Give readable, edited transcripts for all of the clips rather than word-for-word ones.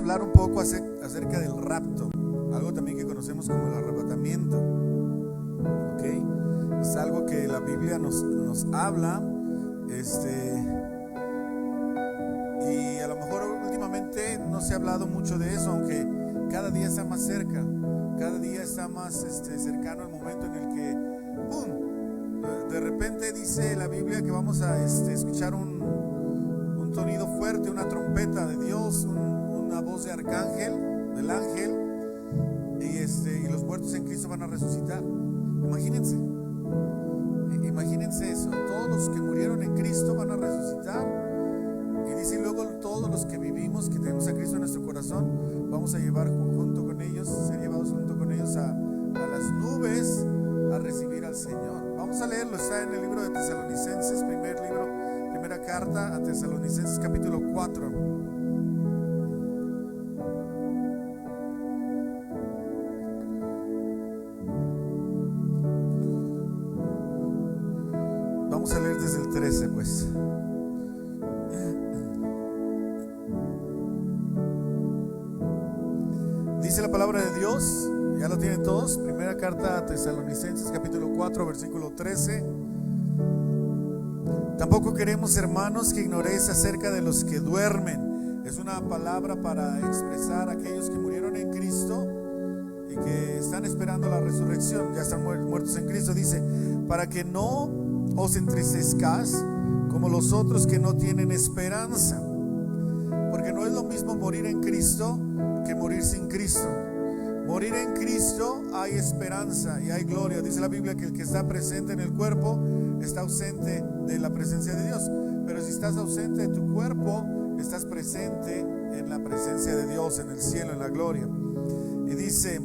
hablar un poco acerca del rapto, algo también que conocemos como el arrebatamiento. ¿Okay? Es algo que la Biblia nos habla, y a lo mejor últimamente no se ha hablado mucho de eso, aunque cada día está más cerca, cada día está más cercano el momento en el que ¡pum! De repente dice la Biblia que vamos a escuchar un sonido fuerte, una trompeta de Dios, una voz de arcángel, del ángel, y los muertos en Cristo van a resucitar. Imagínense eso, todos los que murieron en Cristo van a resucitar, y dice luego todos los que vivimos, que tenemos a Cristo en nuestro corazón, vamos a llevar junto con ellos, ser llevados junto con ellos a las nubes a recibir al Señor. Vamos a leerlo, está en el libro de Tesalonicenses, primera carta a Tesalonicenses, capítulo 4. Vamos a leer desde el 13, pues. Dice la palabra de Dios, ya lo tienen todos, primera carta a Tesalonicenses, capítulo 4, versículo 13. Tampoco queremos, hermanos, que ignoréis acerca de los que duermen. Es una palabra para expresar a aquellos que murieron en Cristo y que están esperando la resurrección, ya están muertos en Cristo. Dice, para que no os entristezcáis como los otros que no tienen esperanza, porque no es lo mismo morir en Cristo que morir sin Cristo. Morir en Cristo hay esperanza y hay gloria. Dice la Biblia que el que está presente en el cuerpo está ausente de la presencia de Dios, pero si estás ausente de tu cuerpo, estás presente en la presencia de Dios, en el cielo, en la gloria. Y dice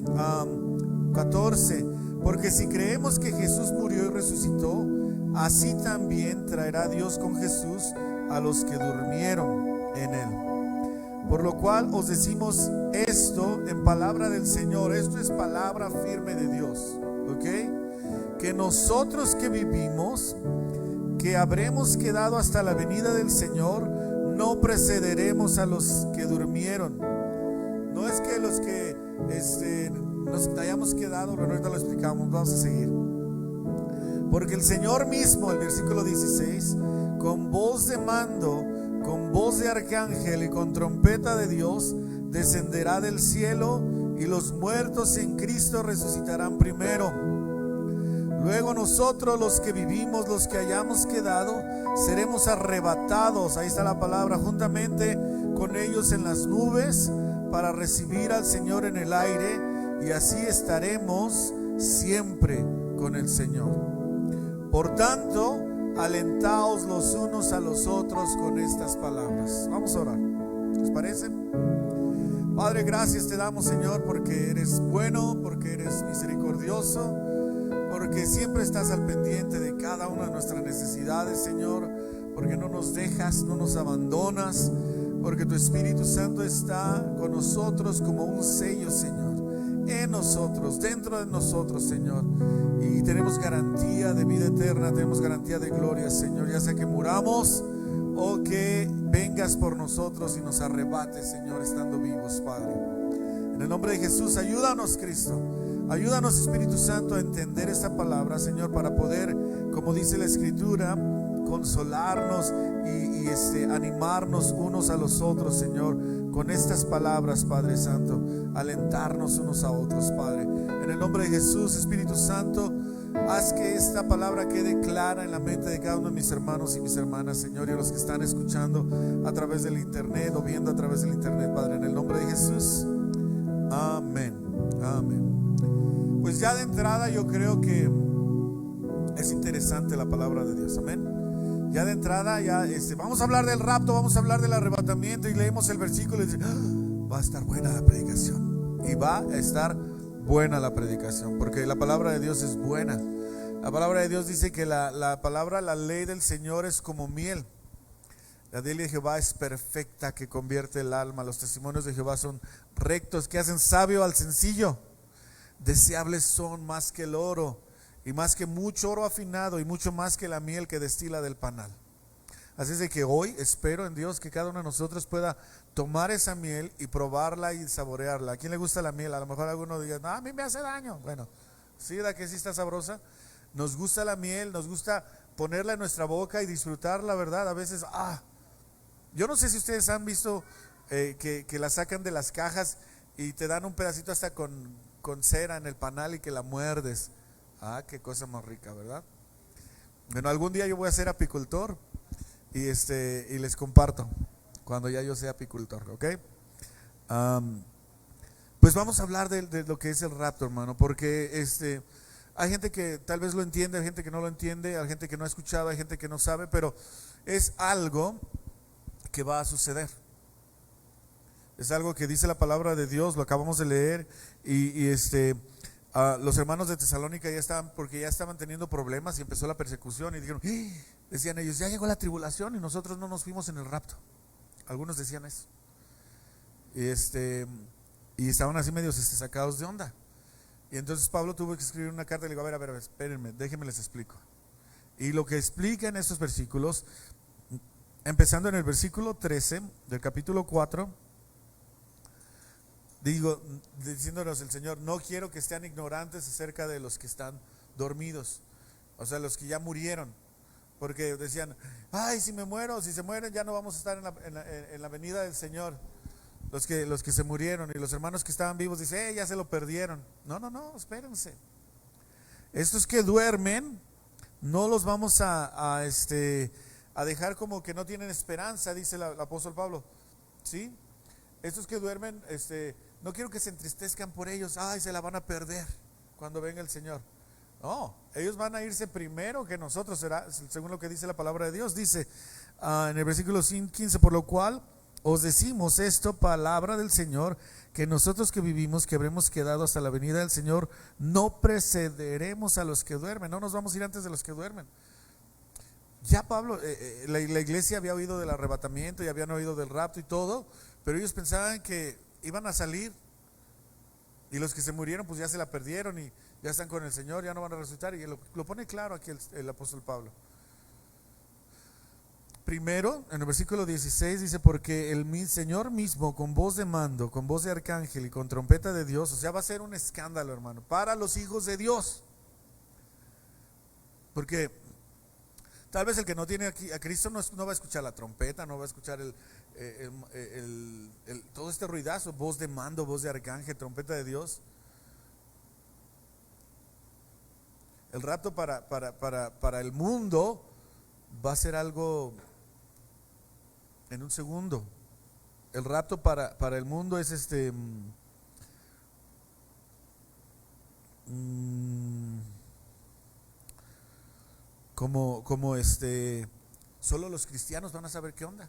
14, porque si creemos que Jesús murió y resucitó, así también traerá Dios con Jesús a los que durmieron en él. Por lo cual os decimos esto en palabra del Señor. Esto es palabra firme de Dios, ¿ok? Que nosotros que vivimos, que habremos quedado hasta la venida del Señor, no precederemos a los que durmieron. No es que los que nos hayamos quedado, pero ahorita lo explicamos, vamos a seguir. Porque el Señor mismo, el versículo 16, con voz de mando, con voz de arcángel y con trompeta de Dios, descenderá del cielo, y los muertos en Cristo resucitarán primero. Luego nosotros, los que vivimos, los que hayamos quedado, seremos arrebatados, ahí está la palabra, juntamente con ellos en las nubes, para recibir al Señor en el aire, y así estaremos siempre con el Señor. Por tanto, alentaos los unos a los otros con estas palabras. Vamos a orar, ¿les parece? Padre, gracias te damos, Señor, porque eres bueno, porque eres misericordioso, porque siempre estás al pendiente de cada una de nuestras necesidades, Señor, porque no nos dejas, no nos abandonas, porque tu Espíritu Santo está con nosotros como un sello, Señor, en nosotros, dentro de nosotros, Señor, y tenemos garantía de vida eterna, tenemos garantía de gloria, Señor, ya sea que muramos o que vengas por nosotros y nos arrebates, Señor, estando vivos, Padre. En el nombre de Jesús, ayúdanos, Cristo, ayúdanos, Espíritu Santo, a entender esta palabra, Señor, para poder, como dice la Escritura, consolarnos y animarnos unos a los otros, Señor, con estas palabras, Padre Santo, alentarnos unos a otros, Padre. En el nombre de Jesús, Espíritu Santo, haz que esta palabra quede clara en la mente de cada uno de mis hermanos y mis hermanas, Señor, y a los que están escuchando a través del internet o viendo a través del internet, Padre, en el nombre de Jesús. Amén, amén. Pues ya de entrada yo creo que es interesante la palabra de Dios, amén. Ya de entrada, vamos a hablar del rapto, vamos a hablar del arrebatamiento, y leemos el versículo y dice, va a estar buena la predicación. Y va a estar buena la predicación, porque la palabra de Dios es buena. La palabra de Dios dice que la palabra, la ley del Señor es como miel. La ley de Jehová es perfecta, que convierte el alma. Los testimonios de Jehová son rectos, que hacen sabio al sencillo. Deseables son más que el oro, y más que mucho oro afinado, y mucho más que la miel que destila del panal. Así es de que hoy espero en Dios que cada uno de nosotros pueda tomar esa miel y probarla y saborearla. ¿A quién le gusta la miel? A lo mejor alguno diga, no, a mí me hace daño. Bueno, sí, la que sí está sabrosa. Nos gusta la miel, nos gusta ponerla en nuestra boca y disfrutarla, ¿verdad? A veces, yo no sé si ustedes han visto que la sacan de las cajas y te dan un pedacito hasta con cera en el panal y que la muerdes. Qué cosa más rica, ¿verdad? Bueno, algún día yo voy a ser apicultor y les comparto cuando ya yo sea apicultor, ¿ok? Pues vamos a hablar de lo que es el rapto, hermano, porque hay gente que tal vez lo entiende, hay gente que no lo entiende, hay gente que no ha escuchado, hay gente que no sabe, pero es algo que va a suceder. Es algo que dice la palabra de Dios, lo acabamos de leer y los hermanos de Tesalónica ya estaban teniendo problemas y empezó la persecución y dijeron, decían ellos, ya llegó la tribulación y nosotros no nos fuimos en el rapto. Algunos decían eso. Y estaban así medios sacados de onda. Y entonces Pablo tuvo que escribir una carta y le dijo, a ver, espérenme, déjenme les explico. Y lo que explica en estos versículos, empezando en el versículo 13 del capítulo 4, diciéndonos el Señor, no quiero que estén ignorantes acerca de los que están dormidos, o sea, los que ya murieron, porque decían, si me muero, si se mueren ya no vamos a estar en la venida del Señor, los que se murieron, y los hermanos que estaban vivos dicen, ya se lo perdieron. No, espérense, estos que duermen no los vamos a dejar como que no tienen esperanza, dice el apóstol Pablo, ¿sí? Estos que duermen, no quiero que se entristezcan por ellos, se la van a perder cuando venga el Señor. No, ellos van a irse primero que nosotros, según lo que dice la palabra de Dios. Dice en el versículo 15, por lo cual os decimos esto, palabra del Señor, que nosotros que vivimos, que habremos quedado hasta la venida del Señor, no precederemos a los que duermen, no nos vamos a ir antes de los que duermen. Ya Pablo, la iglesia había oído del arrebatamiento y habían oído del rapto y todo, pero ellos pensaban que iban a salir y los que se murieron pues ya se la perdieron y ya están con el Señor, ya no van a resucitar. Y lo pone claro aquí el apóstol Pablo. Primero, en el versículo 16 dice, porque el Señor mismo con voz de mando, con voz de arcángel y con trompeta de Dios, o sea, va a ser un escándalo, hermano, para los hijos de Dios. Porque tal vez el que no tiene aquí a Cristo no va a escuchar la trompeta, no va a escuchar todo este ruidazo, voz de mando, voz de arcángel, trompeta de Dios. El rapto para el mundo va a ser algo en un segundo. El rapto para el mundo es como solo los cristianos van a saber qué onda.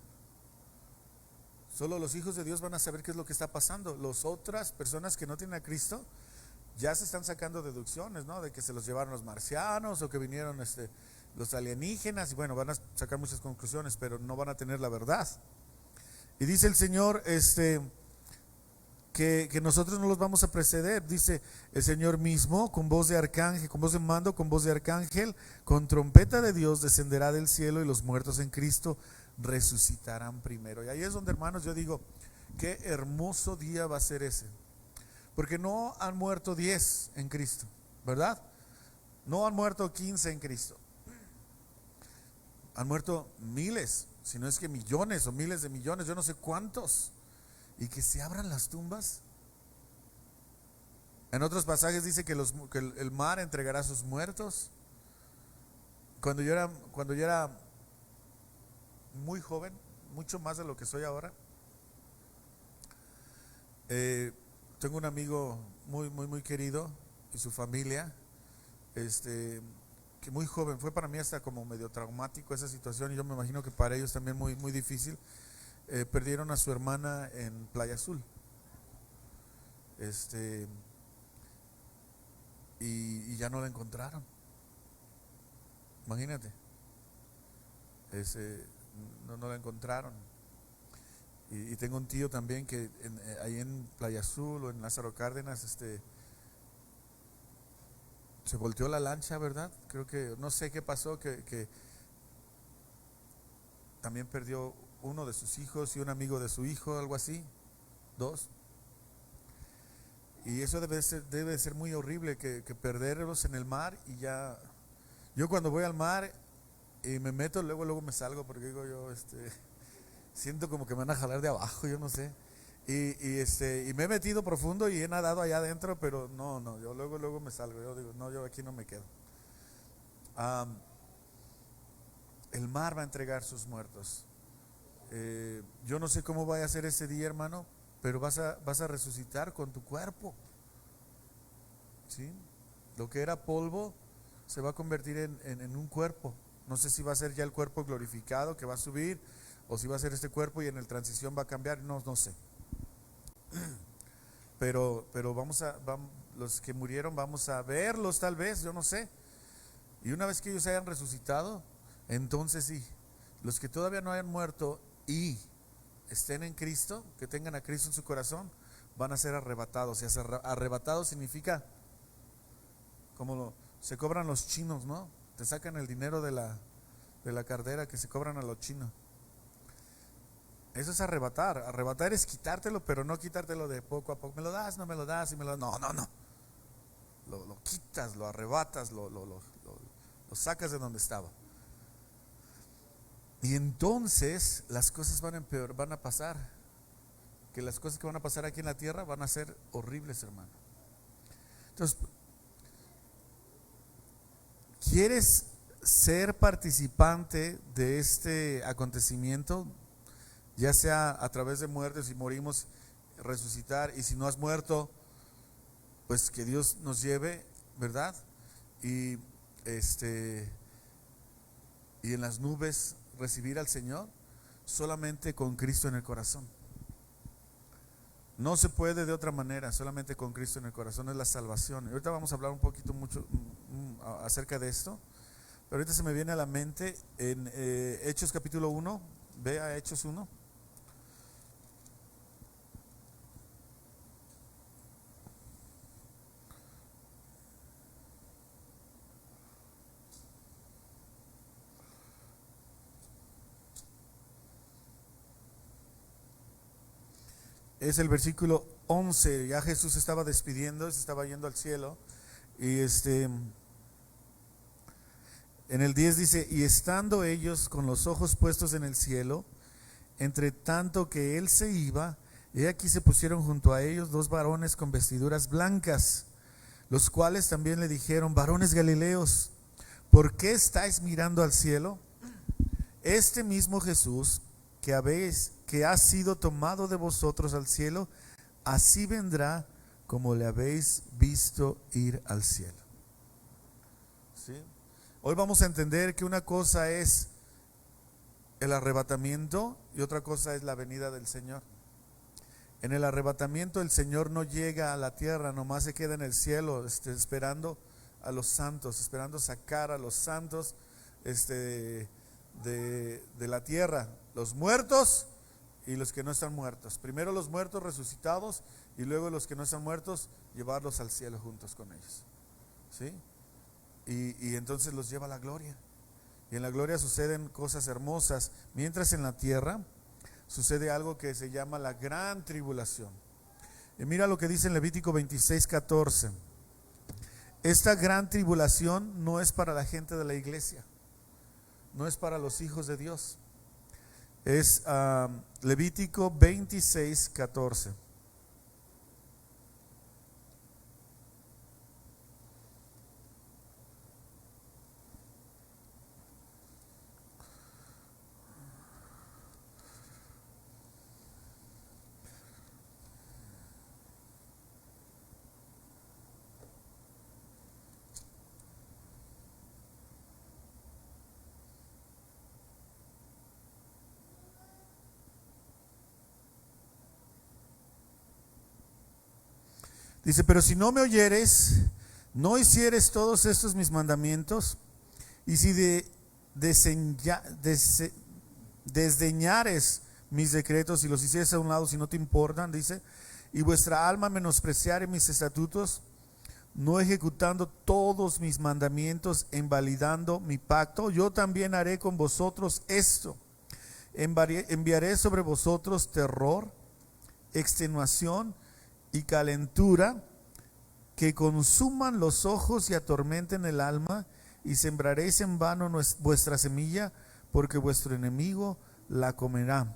Solo los hijos de Dios van a saber qué es lo que está pasando. Las otras personas que no tienen a Cristo ya se están sacando deducciones, ¿no? De que se los llevaron los marcianos o que vinieron los alienígenas, y bueno, van a sacar muchas conclusiones, pero no van a tener la verdad. Y dice el Señor que nosotros no los vamos a preceder. Dice el Señor mismo, con voz de arcángel, con voz de mando, con voz de arcángel, con trompeta de Dios descenderá del cielo, y los muertos en Cristo resucitarán primero. Y ahí es donde, hermanos, yo digo, qué hermoso día va a ser ese. Porque no han muerto 10 en Cristo, ¿verdad? No han muerto 15 en Cristo. Han muerto miles, si no es que millones o miles de millones, yo no sé cuántos. Y que se abran las tumbas. En otros pasajes dice que el mar entregará a sus muertos. Cuando yo era muy joven, mucho más de lo que soy ahora, tengo un amigo muy, muy, muy querido y su familia, que muy joven, fue para mí hasta como medio traumático esa situación, y yo me imagino que para ellos también muy, muy difícil. Perdieron a su hermana en Playa Azul, y ya no la encontraron. Imagínate, no la encontraron. Y tengo un tío también que ahí en Playa Azul o en Lázaro Cárdenas, se volteó la lancha, ¿verdad? Creo que, no sé qué pasó, que también perdió uno de sus hijos y un amigo de su hijo, algo así, 2. Y eso debe ser muy horrible que perderlos en el mar y ya. Yo cuando voy al mar y me meto, luego me salgo porque digo yo, siento como que me van a jalar de abajo, yo no sé. Y me he metido profundo y he nadado allá adentro, pero no, yo luego me salgo. Yo digo, no, yo aquí no me quedo. El mar va a entregar sus muertos. Yo no sé cómo vaya a ser ese día, hermano, pero vas a resucitar con tu cuerpo. ¿Sí? Lo que era polvo se va a convertir en un cuerpo. No sé si va a ser ya el cuerpo glorificado que va a subir, o si va a ser este cuerpo y en el transición va a cambiar, no sé. Pero los que murieron vamos a verlos tal vez, yo no sé. Y una vez que ellos hayan resucitado, entonces sí, los que todavía no hayan muerto y estén en Cristo, que tengan a Cristo en su corazón, van a ser arrebatados. Y arrebatados significa como se cobran los chinos, ¿no? Te sacan el dinero de la cartera que se cobran a los chinos. Eso es arrebatar. Arrebatar es quitártelo, pero no quitártelo de poco a poco. Me lo das, no me lo das, y me lo das. No. Lo quitas, lo arrebatas, lo sacas de donde estaba. Y entonces las cosas van a pasar. Que las cosas que van a pasar aquí en la tierra van a ser horribles, hermano. Entonces, ¿quieres ser participante de este acontecimiento? Ya sea a través de muerte, si morimos, resucitar, y si no has muerto, pues que Dios nos lleve, ¿verdad? Y en las nubes recibir al Señor, solamente con Cristo en el corazón. No se puede de otra manera, solamente con Cristo en el corazón es la salvación. Y ahorita vamos a hablar un poquito mucho acerca de esto, pero ahorita se me viene a la mente en Hechos capítulo 1, ve a Hechos 1. Es el versículo 11. Ya Jesús se estaba despidiendo, se estaba yendo al cielo. Y en el 10 dice: y estando ellos con los ojos puestos en el cielo, entre tanto que él se iba, he aquí se pusieron junto a ellos 2 varones con vestiduras blancas, los cuales también le dijeron: varones galileos, ¿por qué estáis mirando al cielo? Este mismo Jesús que ha sido tomado de vosotros al cielo, así vendrá como le habéis visto ir al cielo. ¿Sí? Hoy vamos a entender que una cosa es el arrebatamiento y otra cosa es la venida del Señor. En el arrebatamiento el Señor no llega a la tierra, nomás se queda en el cielo, esperando a los santos, esperando sacar a los santos de la tierra, los muertos y los que no están muertos. Primero los muertos resucitados y luego los que no están muertos, llevarlos al cielo juntos con ellos. ¿Sí? Y entonces los lleva a la gloria. Y en la gloria suceden cosas hermosas, mientras en la tierra sucede algo que se llama la gran tribulación. Y mira lo que dice en Levítico 26:14. Esta gran tribulación no es para la gente de la iglesia, no es para los hijos de Dios. Es Levítico 26:14. Dice: pero si no me oyeres, no hicieres todos estos mis mandamientos, y si desdeñares mis decretos y los hicieres a un lado si no te importan, dice, y vuestra alma menospreciare mis estatutos, no ejecutando todos mis mandamientos, invalidando mi pacto, yo también haré con vosotros esto. enviaré sobre vosotros terror, extenuación y calentura que consuman los ojos y atormenten el alma, y sembraréis en vano vuestra semilla, porque vuestro enemigo la comerá.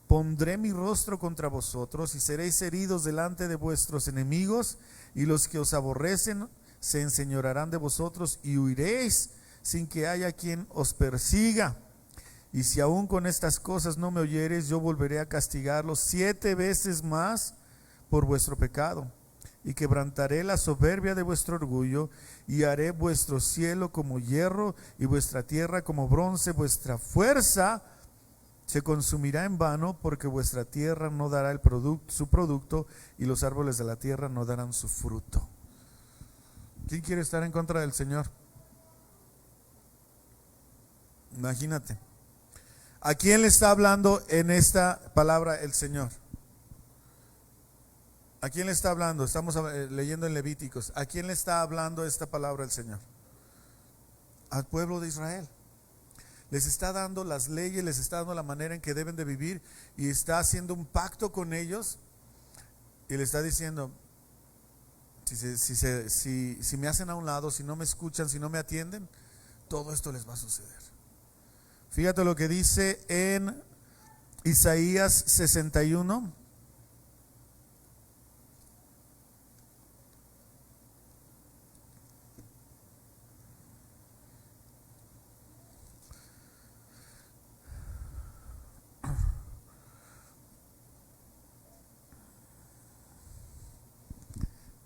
Pondré mi rostro contra vosotros y seréis heridos delante de vuestros enemigos, y los que os aborrecen se enseñorearán de vosotros, y huiréis sin que haya quien os persiga. Y si aún con estas cosas no me oyereis, yo volveré a castigarlos 7 veces más por vuestro pecado, y quebrantaré la soberbia de vuestro orgullo, y haré vuestro cielo como hierro y vuestra tierra como bronce. Vuestra fuerza se consumirá en vano, porque vuestra tierra no dará su producto, y los árboles de la tierra no darán su fruto. ¿Quién quiere estar en contra del Señor? Imagínate. ¿A quién le está hablando en esta palabra el Señor? ¿A quién le está hablando? Estamos leyendo en Levíticos. ¿A quién le está hablando esta palabra el Señor? Al pueblo de Israel. Les está dando las leyes, les está dando la manera en que deben de vivir, y está haciendo un pacto con ellos, y le está diciendo: si me hacen a un lado, si no me escuchan, si no me atienden, todo esto les va a suceder. Fíjate lo que dice en Isaías 61.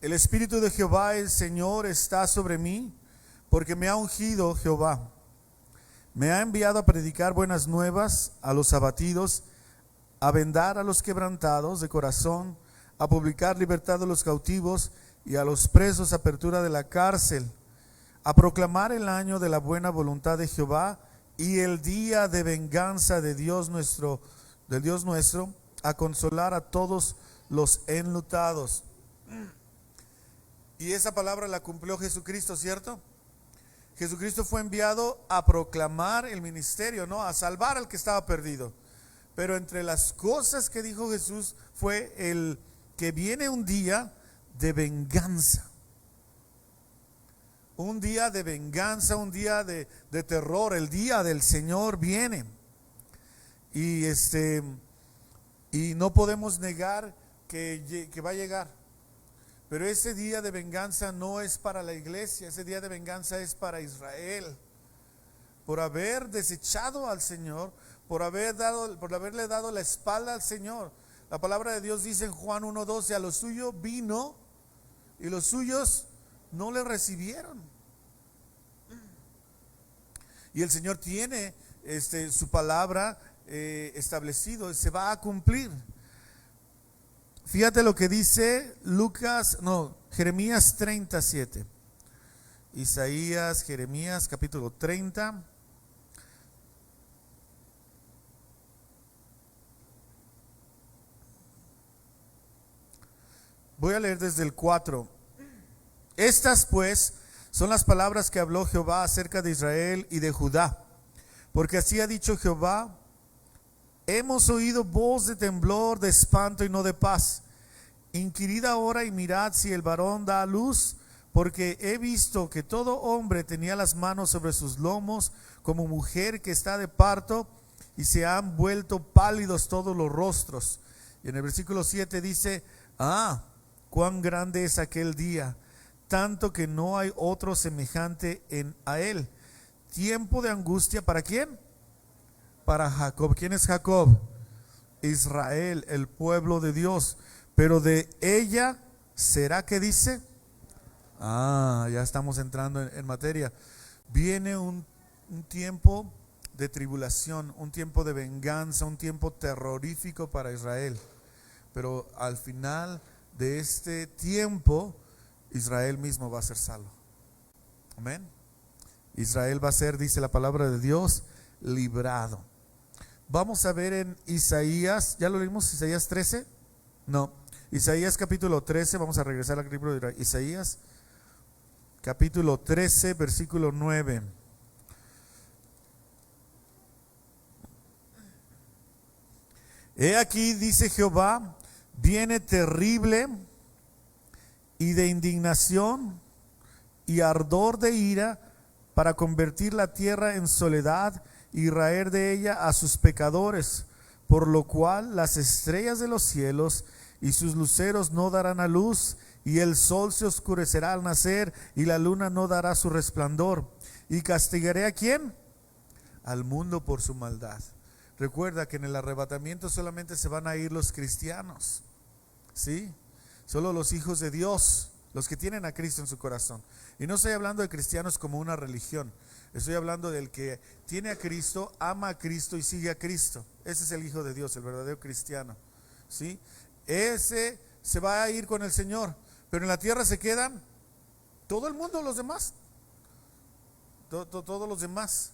El Espíritu de Jehová, el Señor, está sobre mí, porque me ha ungido Jehová. Me ha enviado a predicar buenas nuevas a los abatidos, a vendar a los quebrantados de corazón, a publicar libertad a los cautivos, y a los presos apertura de la cárcel, a proclamar el año de la buena voluntad de Jehová y el día de venganza de Dios nuestro, a consolar a todos los enlutados. Y esa palabra la cumplió Jesucristo, ¿cierto? Jesucristo fue enviado a proclamar el ministerio, ¿no? A salvar al que estaba perdido. Pero entre las cosas que dijo Jesús fue el que viene un día de venganza. Un día de venganza, un día de terror. El día del Señor viene. Y no podemos negar que va a llegar. Pero ese día de venganza no es para la iglesia, ese día de venganza es para Israel. Por haber desechado al Señor, por haberle dado la espalda al Señor. La palabra de Dios dice en Juan 1:12: a lo suyo vino y los suyos no le recibieron. Y el Señor tiene su palabra establecido, se va a cumplir. Fíjate lo que dice Jeremías 37. Jeremías capítulo 30. Voy a leer desde el 4. Estas pues son las palabras que habló Jehová acerca de Israel y de Judá. Porque así ha dicho Jehová: hemos oído voz de temblor, de espanto y no de paz. Inquirid ahora y mirad si el varón da a luz, porque he visto que todo hombre tenía las manos sobre sus lomos, como mujer que está de parto, y se han vuelto pálidos todos los rostros. Y en el versículo 7 dice: cuán grande es aquel día, tanto que no hay otro semejante a él. Tiempo de angustia, ¿para quién? Para Jacob. ¿Quién es Jacob? Israel, el pueblo de Dios. Pero de ella será, que dice, ya estamos entrando en materia. Viene un tiempo de tribulación, un tiempo de venganza, un tiempo terrorífico para Israel. Pero al final de este tiempo, Israel mismo va a ser salvo. Amén. Israel va a ser, dice la palabra de Dios, librado. Vamos a ver en Isaías, ¿ya lo leímos? Isaías 13. No, Isaías capítulo 13, vamos a regresar al libro de Isaías, capítulo 13, versículo 9. He aquí, dice Jehová, viene terrible y de indignación y ardor de ira para convertir la tierra en soledad y raer de ella a sus pecadores, por lo cual las estrellas de los cielos y sus luceros no darán a luz, y el sol se oscurecerá al nacer, y la luna no dará su resplandor. ¿Y castigaré a quién? Al mundo por su maldad. Recuerda que en el arrebatamiento solamente se van a ir los cristianos, ¿sí? Solo los hijos de Dios, los que tienen a Cristo en su corazón. Y no estoy hablando de cristianos como una religión. Estoy hablando del que tiene a Cristo, ama a Cristo y sigue a Cristo. Ese es el Hijo de Dios, el verdadero cristiano, ¿sí? Ese se va a ir con el Señor. Pero en la tierra se quedan todo el mundo, los demás. Todos los demás.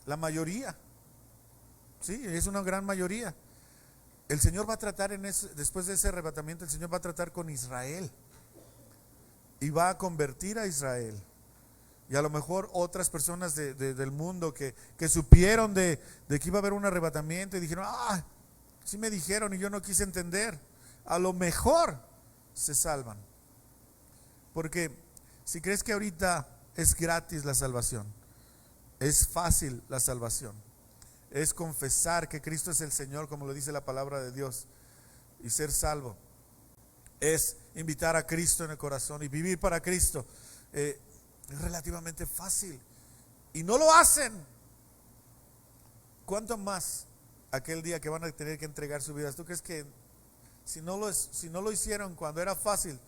La mayoría. Sí, es una gran mayoría. El Señor va a tratar después de ese arrebatamiento, el Señor va a tratar con Israel. Y va a convertir a Israel. Y a lo mejor otras personas del mundo que supieron de que iba a haber un arrebatamiento y dijeron, sí me dijeron y yo no quise entender. A lo mejor se salvan. Porque si crees que ahorita es gratis la salvación, es fácil la salvación, es confesar que Cristo es el Señor, como lo dice la palabra de Dios, y ser salvo, es invitar a Cristo en el corazón y vivir para Cristo, es relativamente fácil, y no lo hacen. ¿Cuánto más aquel día que van a tener que entregar su vida? ¿Tú crees que si no lo hicieron cuando era fácil,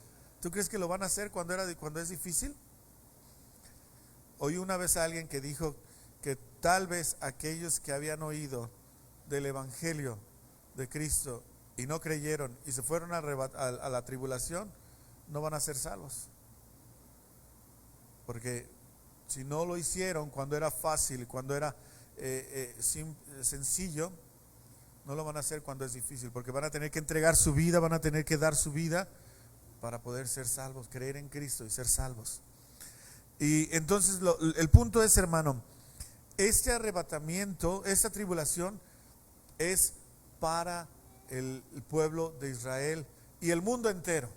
tú crees que lo van a hacer cuando es difícil? Oí una vez a alguien que dijo que tal vez aquellos que habían oído del evangelio de Cristo y no creyeron y se fueron a la tribulación, no van a ser salvos. Porque si no lo hicieron cuando era fácil, cuando era sencillo, no lo van a hacer cuando es difícil, porque van a tener que entregar su vida, van a tener que dar su vida para poder ser salvos, creer en Cristo y ser salvos. Y entonces el punto es, hermano, este arrebatamiento, esta tribulación es para el pueblo de Israel y el mundo entero,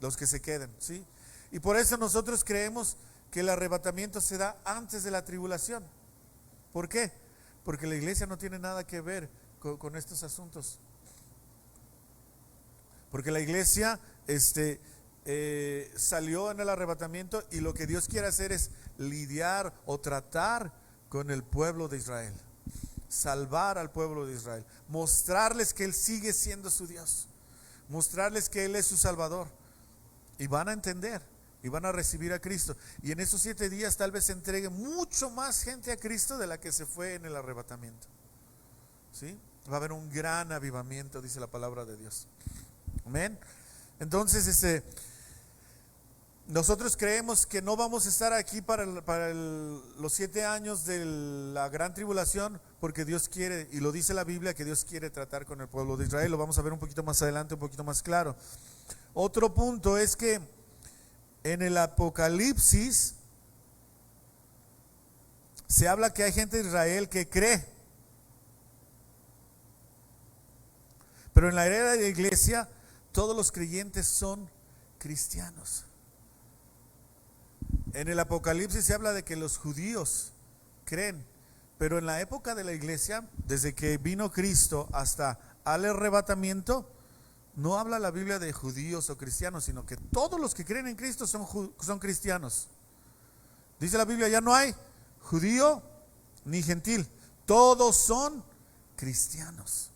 los que se queden, ¿sí? Y por eso nosotros creemos que el arrebatamiento se da antes de la tribulación. ¿Por qué? Porque la iglesia no tiene nada que ver con estos asuntos. Porque la iglesia salió en el arrebatamiento y lo que Dios quiere hacer es lidiar o tratar con el pueblo de Israel, salvar al pueblo de Israel, mostrarles que Él sigue siendo su Dios, mostrarles que Él es su Salvador, y van a entender y van a recibir a Cristo. Y en esos 7 días tal vez se entregue mucho más gente a Cristo de la que se fue en el arrebatamiento, ¿sí? Va a haber un gran avivamiento, dice la palabra de Dios. Amén. Entonces, nosotros creemos que no vamos a estar aquí para los 7 años de la gran tribulación, porque Dios quiere, y lo dice la Biblia, que Dios quiere tratar con el pueblo de Israel. Lo vamos a ver un poquito más adelante, un poquito más claro. Otro punto es que en el Apocalipsis se habla que hay gente de Israel que cree, pero en la era de la iglesia todos los creyentes son cristianos. En el Apocalipsis se habla de que los judíos creen, pero en la época de la iglesia, desde que vino Cristo hasta al arrebatamiento, no habla la Biblia de judíos o cristianos, sino que todos los que creen en Cristo son cristianos. Dice la Biblia, ya no hay judío ni gentil, todos son cristianos,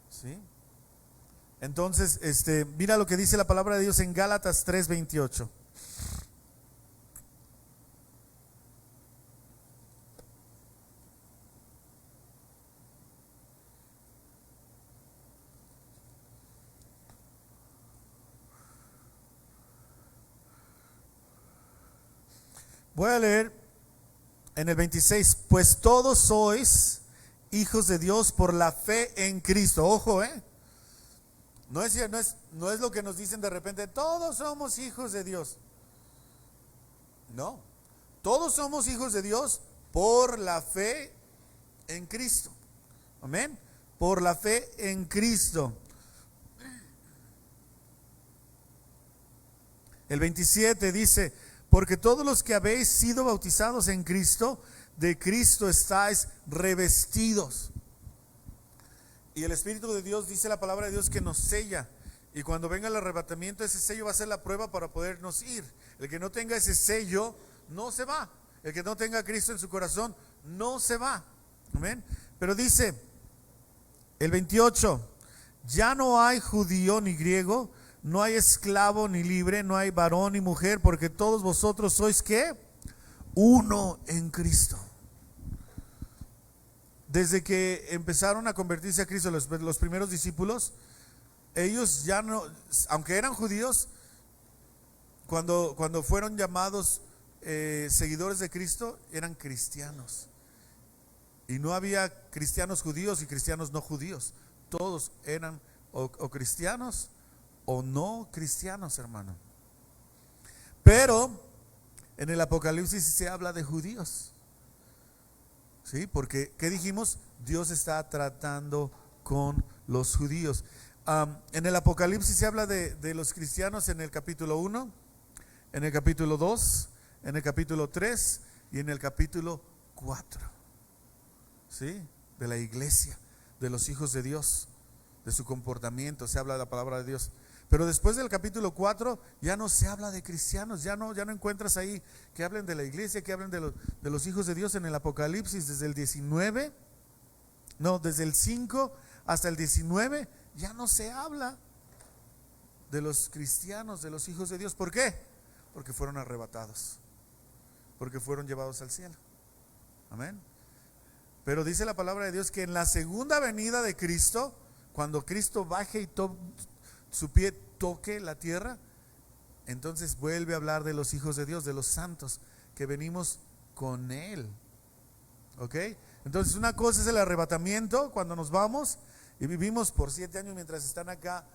¿sí? Entonces, mira lo que dice la palabra de Dios en Gálatas 3:28. Voy a leer en el 26. Pues todos sois hijos de Dios por la fe en Cristo. Ojo, no es lo que nos dicen de repente, todos somos hijos de Dios. No, todos somos hijos de Dios por la fe en Cristo. Amén. por la fe en Cristo. El 27 dice: porque todos los que habéis sido bautizados en Cristo, de Cristo estáis revestidos. Y el Espíritu de Dios, dice la palabra de Dios, que nos sella. Y cuando venga el arrebatamiento, ese sello va a ser la prueba para podernos ir. El que no tenga ese sello no se va. El que no tenga a Cristo en su corazón no se va. Amén. Pero dice el 28: ya no hay judío ni griego, no hay esclavo ni libre, no hay varón ni mujer, porque todos vosotros sois ¿qué? Uno en Cristo. Desde que empezaron a convertirse a Cristo los primeros discípulos, ellos ya no, aunque eran judíos, cuando fueron llamados seguidores de Cristo, eran cristianos. Y no había cristianos judíos y cristianos no judíos. Todos eran o cristianos o no cristianos, hermano. Pero en el Apocalipsis se habla de judíos. ¿Sí? Porque, ¿qué dijimos? Dios está tratando con los judíos. En el Apocalipsis se habla de los cristianos en el capítulo 1, en el capítulo 2, en el capítulo 3 y en el capítulo 4. ¿Sí? De la iglesia, de los hijos de Dios, de su comportamiento, se habla de la palabra de Dios. Pero después del capítulo 4 ya no se habla de cristianos, ya no encuentras ahí que hablen de la iglesia, que hablen de los hijos de Dios. En el Apocalipsis, desde el 5 hasta el 19, ya no se habla de los cristianos, de los hijos de Dios. ¿Por qué? Porque fueron arrebatados, porque fueron llevados al cielo. Amén. Pero dice la palabra de Dios que en la segunda venida de Cristo, cuando Cristo baje y su pie toque la tierra, entonces vuelve a hablar de los hijos de Dios, de los santos, que venimos con Él. ¿Ok? Entonces una cosa es el arrebatamiento, cuando nos vamos y vivimos por 7 años mientras están acá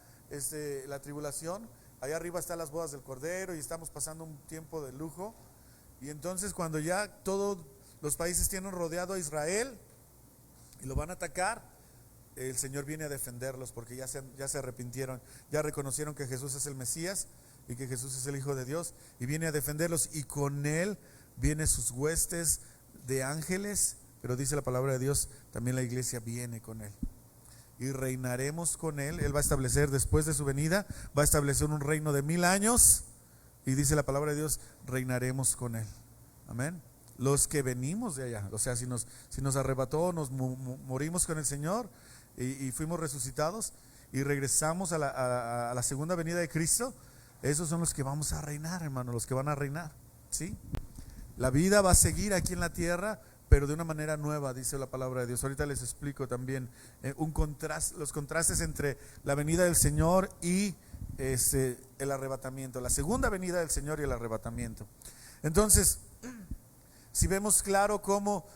la tribulación. Allá arriba están las bodas del Cordero y estamos pasando un tiempo de lujo. Y entonces cuando ya todos los países tienen rodeado a Israel y lo van a atacar, el Señor viene a defenderlos, porque ya se arrepintieron, ya reconocieron que Jesús es el Mesías y que Jesús es el Hijo de Dios, y viene a defenderlos, y con Él vienen sus huestes de ángeles. Pero dice la palabra de Dios, también la iglesia viene con Él y reinaremos con Él. Él va a establecer, después de su venida, va a establecer un reino de 1000 años, y dice la palabra de Dios, reinaremos con Él. Amén. Los que venimos de allá, o sea, si nos arrebató, nos morimos con el Señor y fuimos resucitados y regresamos a la segunda venida de Cristo, esos son los que vamos a reinar, hermano, los que van a reinar. ¿Sí? La vida va a seguir aquí en la tierra, pero de una manera nueva, dice la palabra de Dios. Ahorita les explico también los contrastes entre la venida del Señor y el arrebatamiento, la segunda venida del Señor y el arrebatamiento. Entonces, si vemos claro cómo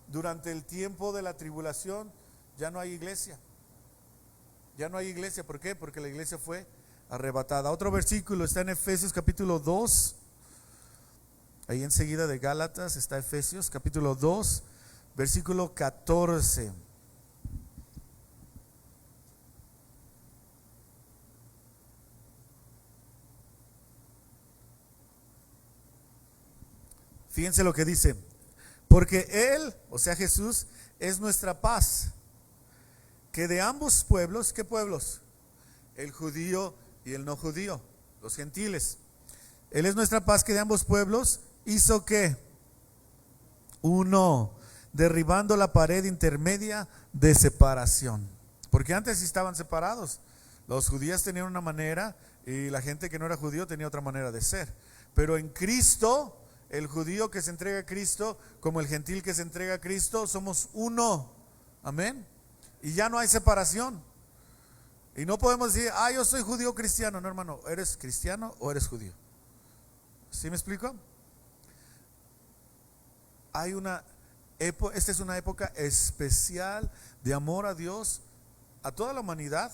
durante el tiempo de la tribulación ya no hay iglesia. Ya no hay iglesia. ¿Por qué? Porque la iglesia fue arrebatada. Otro versículo está en Efesios capítulo 2. Ahí enseguida de Gálatas está Efesios capítulo 2, versículo 14. Fíjense lo que dice: porque Él, o sea Jesús, es nuestra paz, que de ambos pueblos, ¿qué pueblos? El judío y el no judío, los gentiles. Él es nuestra paz, que de ambos pueblos hizo ¿qué? Uno, derribando la pared intermedia de separación. Porque antes sí estaban separados. Los judíos tenían una manera y la gente que no era judío tenía otra manera de ser. Pero en Cristo, el judío que se entrega a Cristo como el gentil que se entrega a Cristo, somos uno. Amén. Y ya no hay separación. Y no podemos decir, yo soy judío cristiano. No, hermano, ¿eres cristiano o eres judío? ¿Sí me explico? Esta es una época especial de amor a Dios, a toda la humanidad,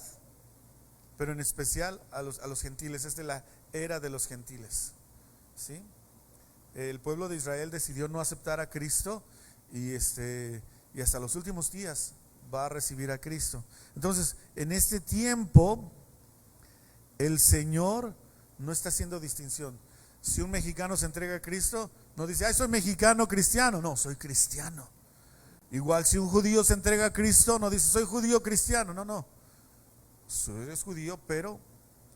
pero en especial a los gentiles. Esta es la era de los gentiles. ¿Sí? El pueblo de Israel decidió no aceptar a Cristo y y hasta los últimos días va a recibir a Cristo. Entonces, en este tiempo, el Señor no está haciendo distinción. Si un mexicano se entrega a Cristo, no dice, ay, soy mexicano cristiano. No, soy cristiano. Igual si un judío se entrega a Cristo, no dice, soy judío cristiano. No, no. Eres judío, pero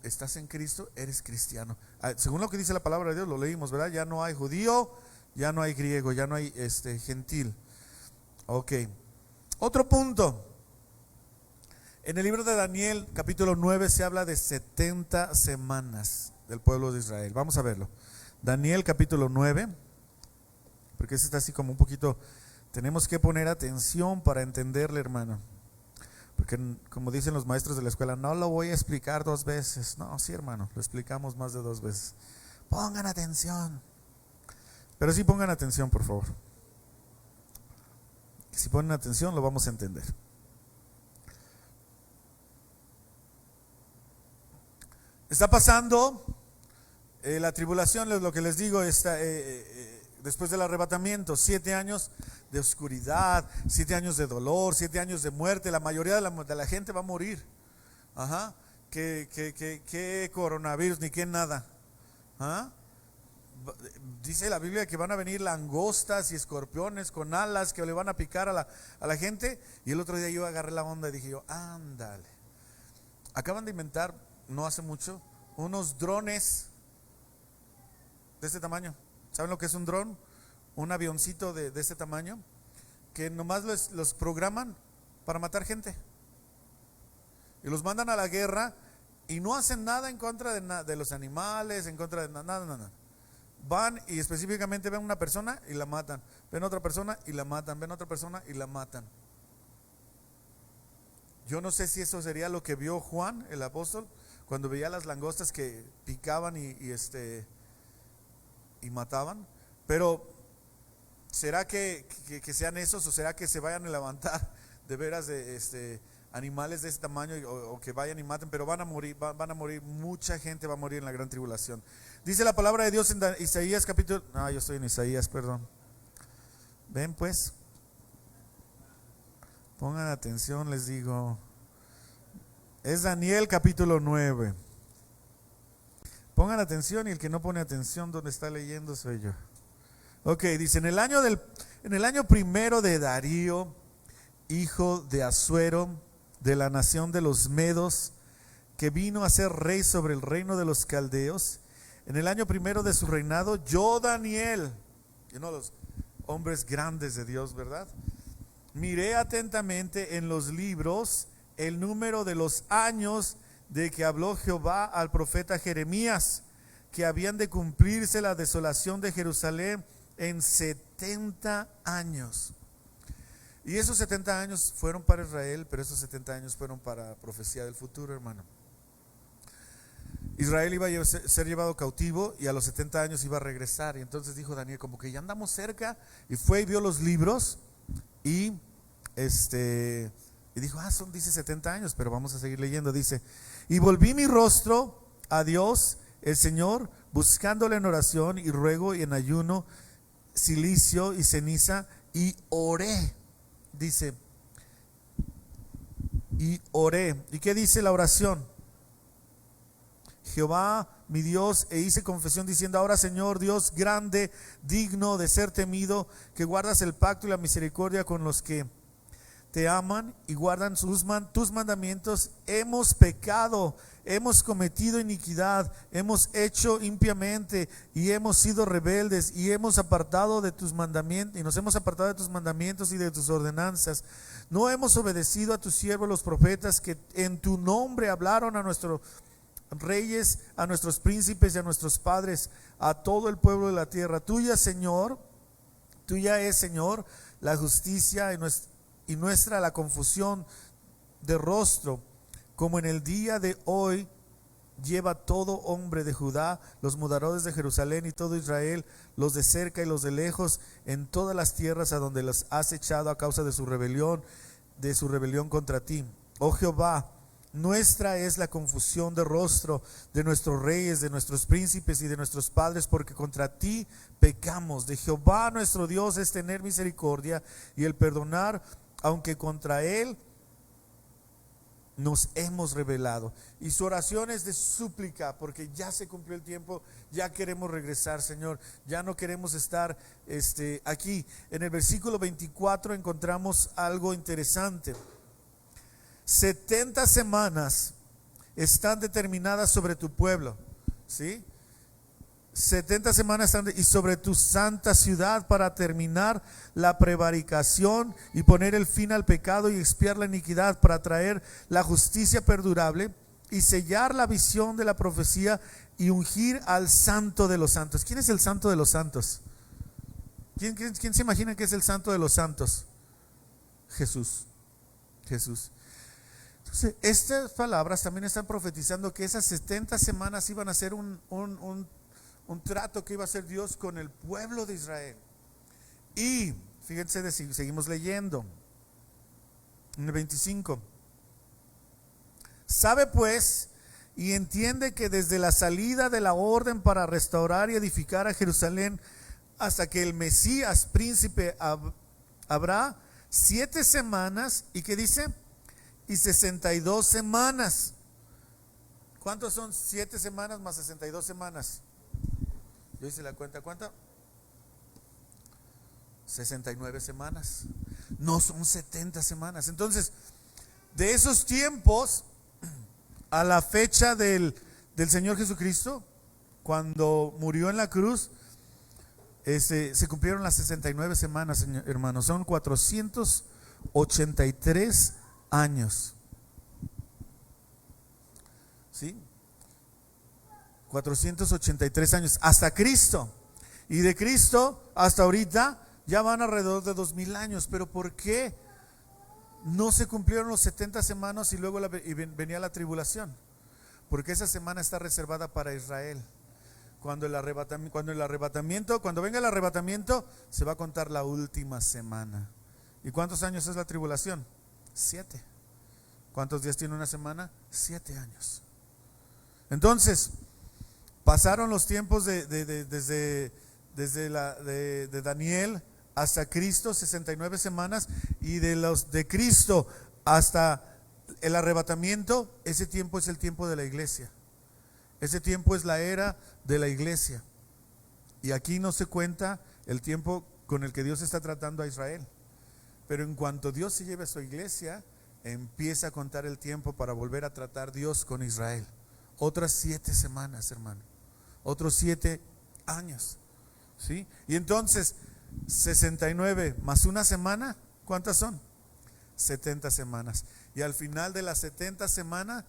estás en Cristo, eres cristiano. Según lo que dice la palabra de Dios, lo leímos, ¿verdad? Ya no hay judío, ya no hay griego, ya no hay gentil. Ok. Otro punto. En el libro de Daniel, capítulo 9, se habla de 70 semanas del pueblo de Israel. Vamos a verlo. Daniel, capítulo 9, porque ese está así como un poquito, tenemos que poner atención para entenderle, hermano. Porque como dicen los maestros de la escuela, no lo voy a explicar 2 veces. No, sí, hermano, lo explicamos más de 2 veces. Pongan atención. Pero sí pongan atención, por favor. Si ponen atención, lo vamos a entender. Está pasando la tribulación, lo que les digo, está, después del arrebatamiento, 7 años de oscuridad, 7 años de dolor, 7 años de muerte. La mayoría de la gente va a morir. Ajá. ¿Qué coronavirus ni qué nada? ¿Ah? Dice la Biblia que van a venir langostas y escorpiones con alas que le van a picar a la gente. Y el otro día yo agarré la onda y dije yo, ándale. Acaban de inventar, no hace mucho, unos drones de este tamaño. ¿Saben lo que es un dron? Un avioncito de este tamaño, que nomás los programan para matar gente. Y los mandan a la guerra y no hacen nada en contra de los animales, en contra de nada. Van y específicamente ven una persona y la matan. Ven otra persona y la matan. Ven otra persona y la matan. Yo no sé si eso sería lo que vio Juan, el apóstol, cuando veía las langostas que picaban y mataban. Pero ¿será que sean esos, o será que se vayan a levantar de veras de animales de ese tamaño o que vayan y maten? Pero van a morir, mucha gente va a morir en la gran tribulación. Dice la palabra de Dios en Isaías capítulo, yo estoy en Isaías, perdón. Ven pues, pongan atención, les digo. Es Daniel capítulo 9. Pongan atención, y el que no pone atención donde está leyendo soy yo. Ok, dice, en el año primero de Darío, hijo de Asuero, de la nación de los Medos, que vino a ser rey sobre el reino de los caldeos, en el año primero de su reinado, yo, Daniel, los hombres grandes de Dios, ¿verdad? Miré atentamente en los libros el número de los años de que habló Jehová al profeta Jeremías, que habían de cumplirse la desolación de Jerusalén en 70 años. Y esos 70 años fueron para Israel, pero esos 70 años fueron para profecía del futuro, hermano. Israel iba a ser llevado cautivo y a los 70 años iba a regresar. Y entonces dijo Daniel, como que ya andamos cerca, y fue y vio los libros y dijo, dice 70 años, pero vamos a seguir leyendo. Dice, y volví mi rostro a Dios el Señor, buscándole en oración y ruego y en ayuno, silicio y ceniza, y oré. Dice, y oré. ¿Y qué dice la oración? Jehová mi Dios, e hice confesión diciendo, ahora Señor Dios grande, digno de ser temido, que guardas el pacto y la misericordia con los que te aman y guardan tus mandamientos. Hemos pecado, hemos cometido iniquidad, hemos hecho impiamente y hemos sido rebeldes y hemos apartado de tus mandamientos, y nos hemos apartado de tus mandamientos y de tus ordenanzas. No hemos obedecido a tus siervos los profetas, que en tu nombre hablaron a nuestros reyes, a nuestros príncipes y a nuestros padres, a todo el pueblo de la tierra. Tuya, Señor, tuya es, Señor, la justicia y nuestra la confusión de rostro, como en el día de hoy lleva todo hombre de Judá, los moradores de Jerusalén y todo Israel, los de cerca y los de lejos, en todas las tierras a donde los has echado a causa de su rebelión contra ti. Oh Jehová, nuestra es la confusión de rostro de nuestros reyes, de nuestros príncipes y de nuestros padres, porque contra ti pecamos. De Jehová nuestro Dios es tener misericordia y el perdonar, aunque contra Él nos hemos rebelado. Y su oración es de súplica, porque ya se cumplió el tiempo, ya queremos regresar, Señor, ya no queremos estar aquí. En el versículo 24 encontramos algo interesante. 70 semanas están determinadas sobre tu pueblo, ¿sí? 70 semanas están y sobre tu santa ciudad, para terminar la prevaricación y poner el fin al pecado y expiar la iniquidad, para traer la justicia perdurable y sellar la visión de la profecía y ungir al santo de los santos. ¿Quién es el santo de los santos? ¿Quién se imagina que es el santo de los santos? Jesús. Entonces, estas palabras también están profetizando que esas 70 semanas iban a ser un trato que iba a hacer Dios con el pueblo de Israel. Y fíjense, seguimos leyendo en el 25. Sabe pues y entiende que desde la salida de la orden para restaurar y edificar a Jerusalén hasta que el Mesías príncipe habrá 7 semanas y ¿qué dice? Y 62 semanas. ¿Cuántos son 7 semanas más 62 semanas? Yo hice la cuenta, ¿cuánto? 69 semanas. No son 70 semanas. Entonces, de esos tiempos a la fecha del Señor Jesucristo, cuando murió en la cruz, se cumplieron las 69 semanas, hermanos. Son 483 años. ¿Sí? 483 años hasta Cristo. Y de Cristo hasta ahorita ya van alrededor de 2000 años. Pero ¿por qué no se cumplieron los 70 semanas y luego venía la tribulación? Porque esa semana está reservada para Israel. Cuando venga el arrebatamiento, se va a contar la última semana. ¿Y cuántos años es la tribulación? 7. ¿Cuántos días tiene una semana? 7 años. Entonces, pasaron los tiempos desde Daniel hasta Cristo, 69 semanas, y de Cristo hasta el arrebatamiento, ese tiempo es el tiempo de la iglesia. Ese tiempo es la era de la iglesia. Y aquí no se cuenta el tiempo con el que Dios está tratando a Israel. Pero en cuanto Dios se lleve a su iglesia, empieza a contar el tiempo para volver a tratar Dios con Israel. Otras 7 semanas, hermano. Otros 7 años. ¿Sí? Y entonces, 69 más una semana, ¿cuántas son? 70 semanas. Y al final de las 70 semanas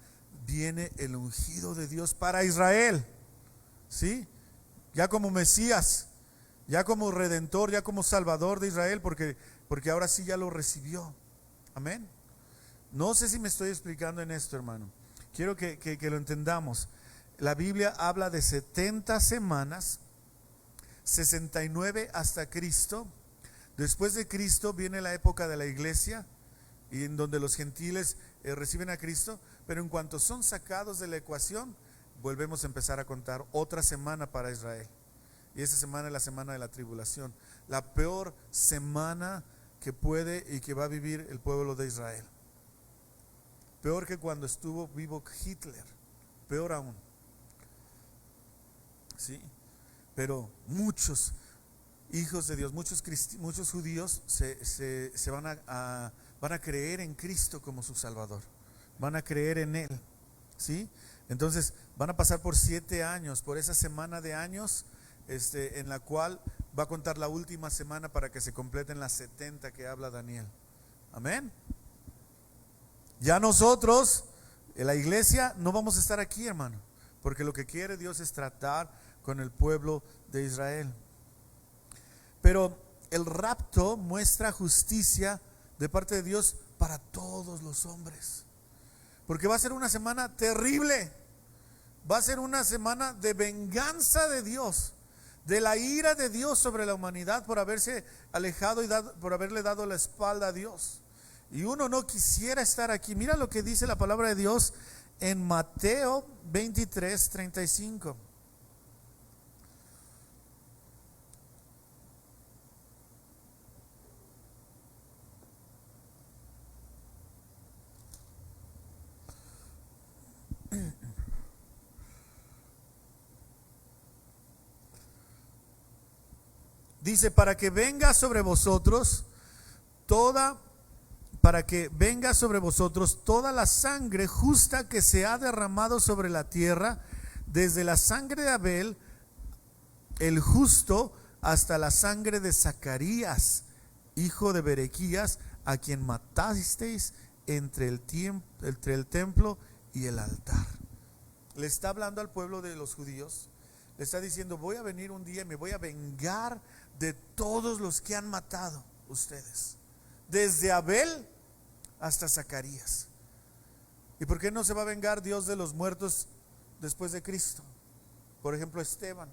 viene el ungido de Dios para Israel. ¿Sí? Ya como Mesías, ya como Redentor, ya como Salvador de Israel, porque ahora sí ya lo recibió. Amén. No sé si me estoy explicando en esto, hermano. Quiero que lo entendamos. La Biblia habla de 70 semanas, 69 hasta Cristo. Después de Cristo viene la época de la iglesia, y en donde los gentiles reciben a Cristo. Pero en cuanto son sacados de la ecuación, volvemos a empezar a contar otra semana para Israel. Y esa semana es la semana de la tribulación, la peor semana que puede y que va a vivir el pueblo de Israel. Peor que cuando estuvo vivo Hitler, peor aún. ¿Sí? Pero muchos hijos de Dios, muchos judíos se van a creer en Cristo como su Salvador, van a creer en Él. ¿Sí? Entonces van a pasar por 7 años, por esa semana de años, en la cual va a contar la última semana para que se completen las 70 que habla Daniel. Amén. Ya nosotros, en la iglesia, no vamos a estar aquí, hermano, porque lo que quiere Dios es tratar con el pueblo de Israel. Pero el rapto muestra justicia de parte de Dios para todos los hombres, porque va a ser una semana terrible. Va a ser una semana de venganza de Dios, de la ira de Dios sobre la humanidad por haberse alejado y por haberle dado la espalda a Dios. Y uno no quisiera estar aquí. Mira lo que dice la palabra de Dios en Mateo 23:35. Dice, para que venga sobre vosotros toda la sangre justa que se ha derramado sobre la tierra, desde la sangre de Abel, el justo, hasta la sangre de Zacarías, hijo de Berequías, a quien matasteis entre el templo y el altar. Le está hablando al pueblo de los judíos. Le está diciendo, voy a venir un día y me voy a vengar de todos los que han matado ustedes, desde Abel hasta Zacarías. ¿Y por qué no se va a vengar Dios de los muertos después de Cristo? Por ejemplo, Esteban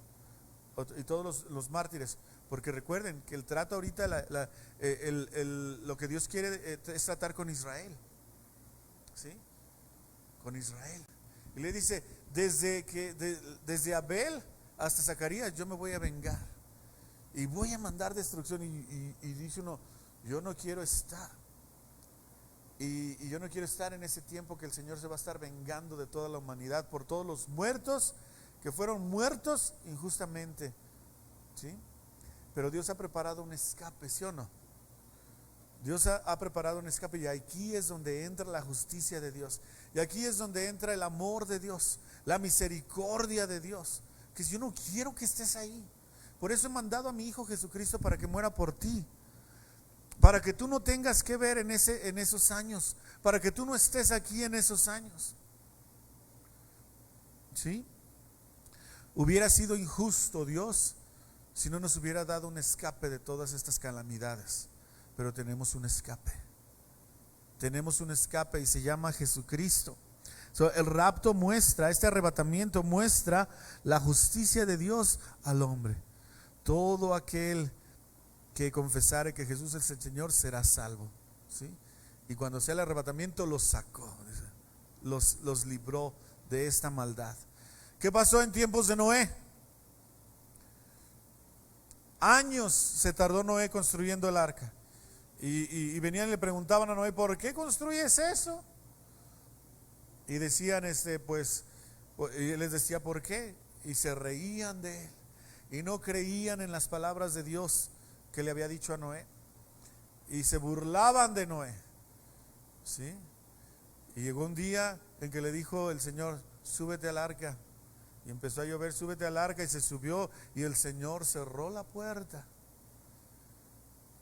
y todos los mártires. Porque recuerden que el trato ahorita, lo que Dios quiere es tratar con Israel. ¿Sí? Con Israel. Y le dice, desde Abel hasta Zacarías yo me voy a vengar. Y voy a mandar destrucción. Y dice uno, yo no quiero estar. Y yo no quiero estar en ese tiempo que el Señor se va a estar vengando de toda la humanidad por todos los muertos que fueron muertos injustamente. ¿Sí? Pero Dios ha preparado un escape, ¿sí o no? Dios ha preparado un escape, y aquí es donde entra la justicia de Dios. Y aquí es donde entra el amor de Dios, la misericordia de Dios. Que yo no quiero que estés ahí. Por eso he mandado a mi Hijo Jesucristo para que muera por ti. Para que tú no tengas que ver en esos años. Para que tú no estés aquí en esos años. ¿Sí? Hubiera sido injusto Dios si no nos hubiera dado un escape de todas estas calamidades. Pero tenemos un escape. Tenemos un escape y se llama Jesucristo. El rapto muestra, este arrebatamiento muestra la justicia de Dios al hombre. Todo aquel que confesare que Jesús es el Señor será salvo. ¿Sí? Y cuando sea el arrebatamiento los sacó, los libró de esta maldad. ¿Qué pasó en tiempos de Noé? Años se tardó Noé construyendo el arca. Y venían y le preguntaban a Noé, ¿por qué construyes eso? Y decían, y él les decía, ¿por qué? Y se reían de él. Y no creían en las palabras de Dios que le había dicho a Noé. Y se burlaban de Noé. ¿Sí? Y llegó un día en que le dijo el Señor, súbete al arca. Y empezó a llover, súbete al arca, y se subió, y el Señor cerró la puerta.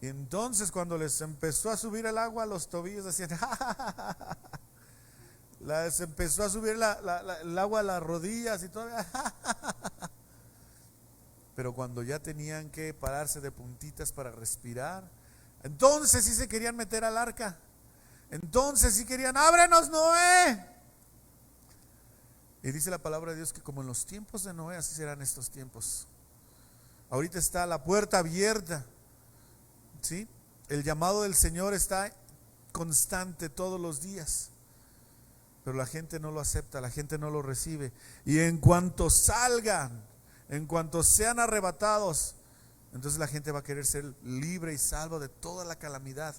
Y entonces cuando les empezó a subir el agua a los tobillos, decían, les empezó a subir el agua a las rodillas y todo. Pero cuando ya tenían que pararse de puntitas para respirar, entonces sí se querían meter al arca. Entonces sí querían, ábrenos, Noé. Y dice la palabra de Dios que como en los tiempos de Noé, así serán estos tiempos. Ahorita está la puerta abierta. ¿Sí? El llamado del Señor está constante todos los días. Pero la gente no lo acepta, la gente no lo recibe. Y en cuanto salgan, en cuanto sean arrebatados, entonces la gente va a querer ser libre y salvo de toda la calamidad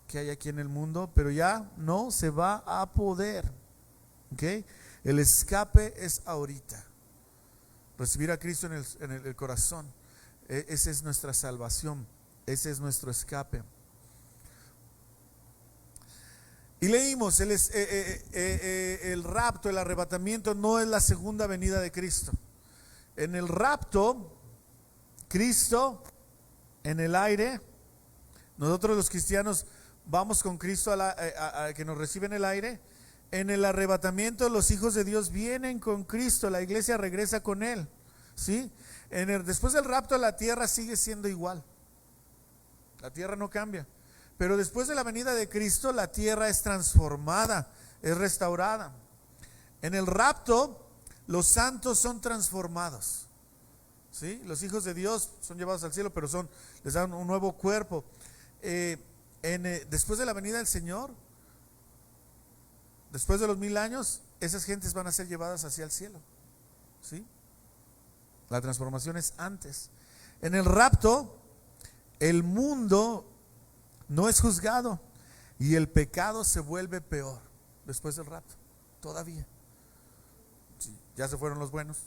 que hay aquí en el mundo, pero ya no se va a poder. ¿Okay? El escape es ahorita. Recibir a Cristo en el corazón. Esa es nuestra salvación. Ese es nuestro escape. Y leímos, el rapto, el arrebatamiento no es la segunda venida de Cristo. En el rapto, Cristo en el aire, nosotros los cristianos vamos con Cristo a que nos recibe en el aire. En el arrebatamiento los hijos de Dios vienen con Cristo, la iglesia regresa con Él. ¿Sí? Después del rapto la tierra sigue siendo igual. La tierra no cambia. Pero después de la venida de Cristo, la tierra es transformada, es restaurada. En el rapto, los santos son transformados. ¿Sí? Los hijos de Dios son llevados al cielo, pero les dan un nuevo cuerpo. después de la venida del Señor, después de los 1000 años, esas gentes van a ser llevadas hacia el cielo, ¿sí? La transformación es antes. En el rapto, el mundo no es juzgado y el pecado se vuelve peor después del rapto, todavía. Sí, ya se fueron los buenos,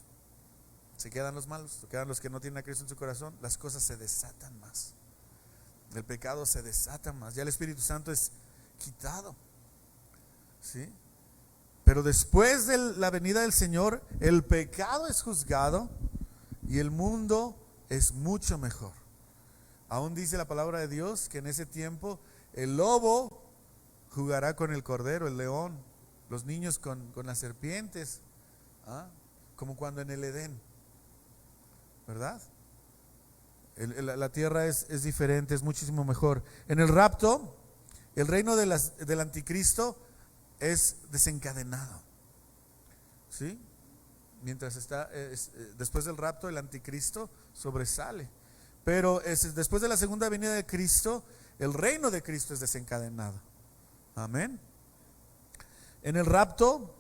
se quedan los malos, se quedan los que no tienen a Cristo en su corazón. Las cosas se desatan más, el pecado se desata más, ya el Espíritu Santo es quitado, ¿sí? Pero después de la venida del Señor, el pecado es juzgado y el mundo es mucho mejor. Aún dice la palabra de Dios que en ese tiempo el lobo jugará con el cordero, el león, los niños con las serpientes, como cuando en el Edén, ¿verdad? La tierra es diferente, es muchísimo mejor. En el rapto, el reino del anticristo es desencadenado, ¿sí? Mientras está después del rapto, el anticristo sobresale. Pero después de la segunda venida de Cristo, el reino de Cristo es desencadenado. Amén. En el rapto,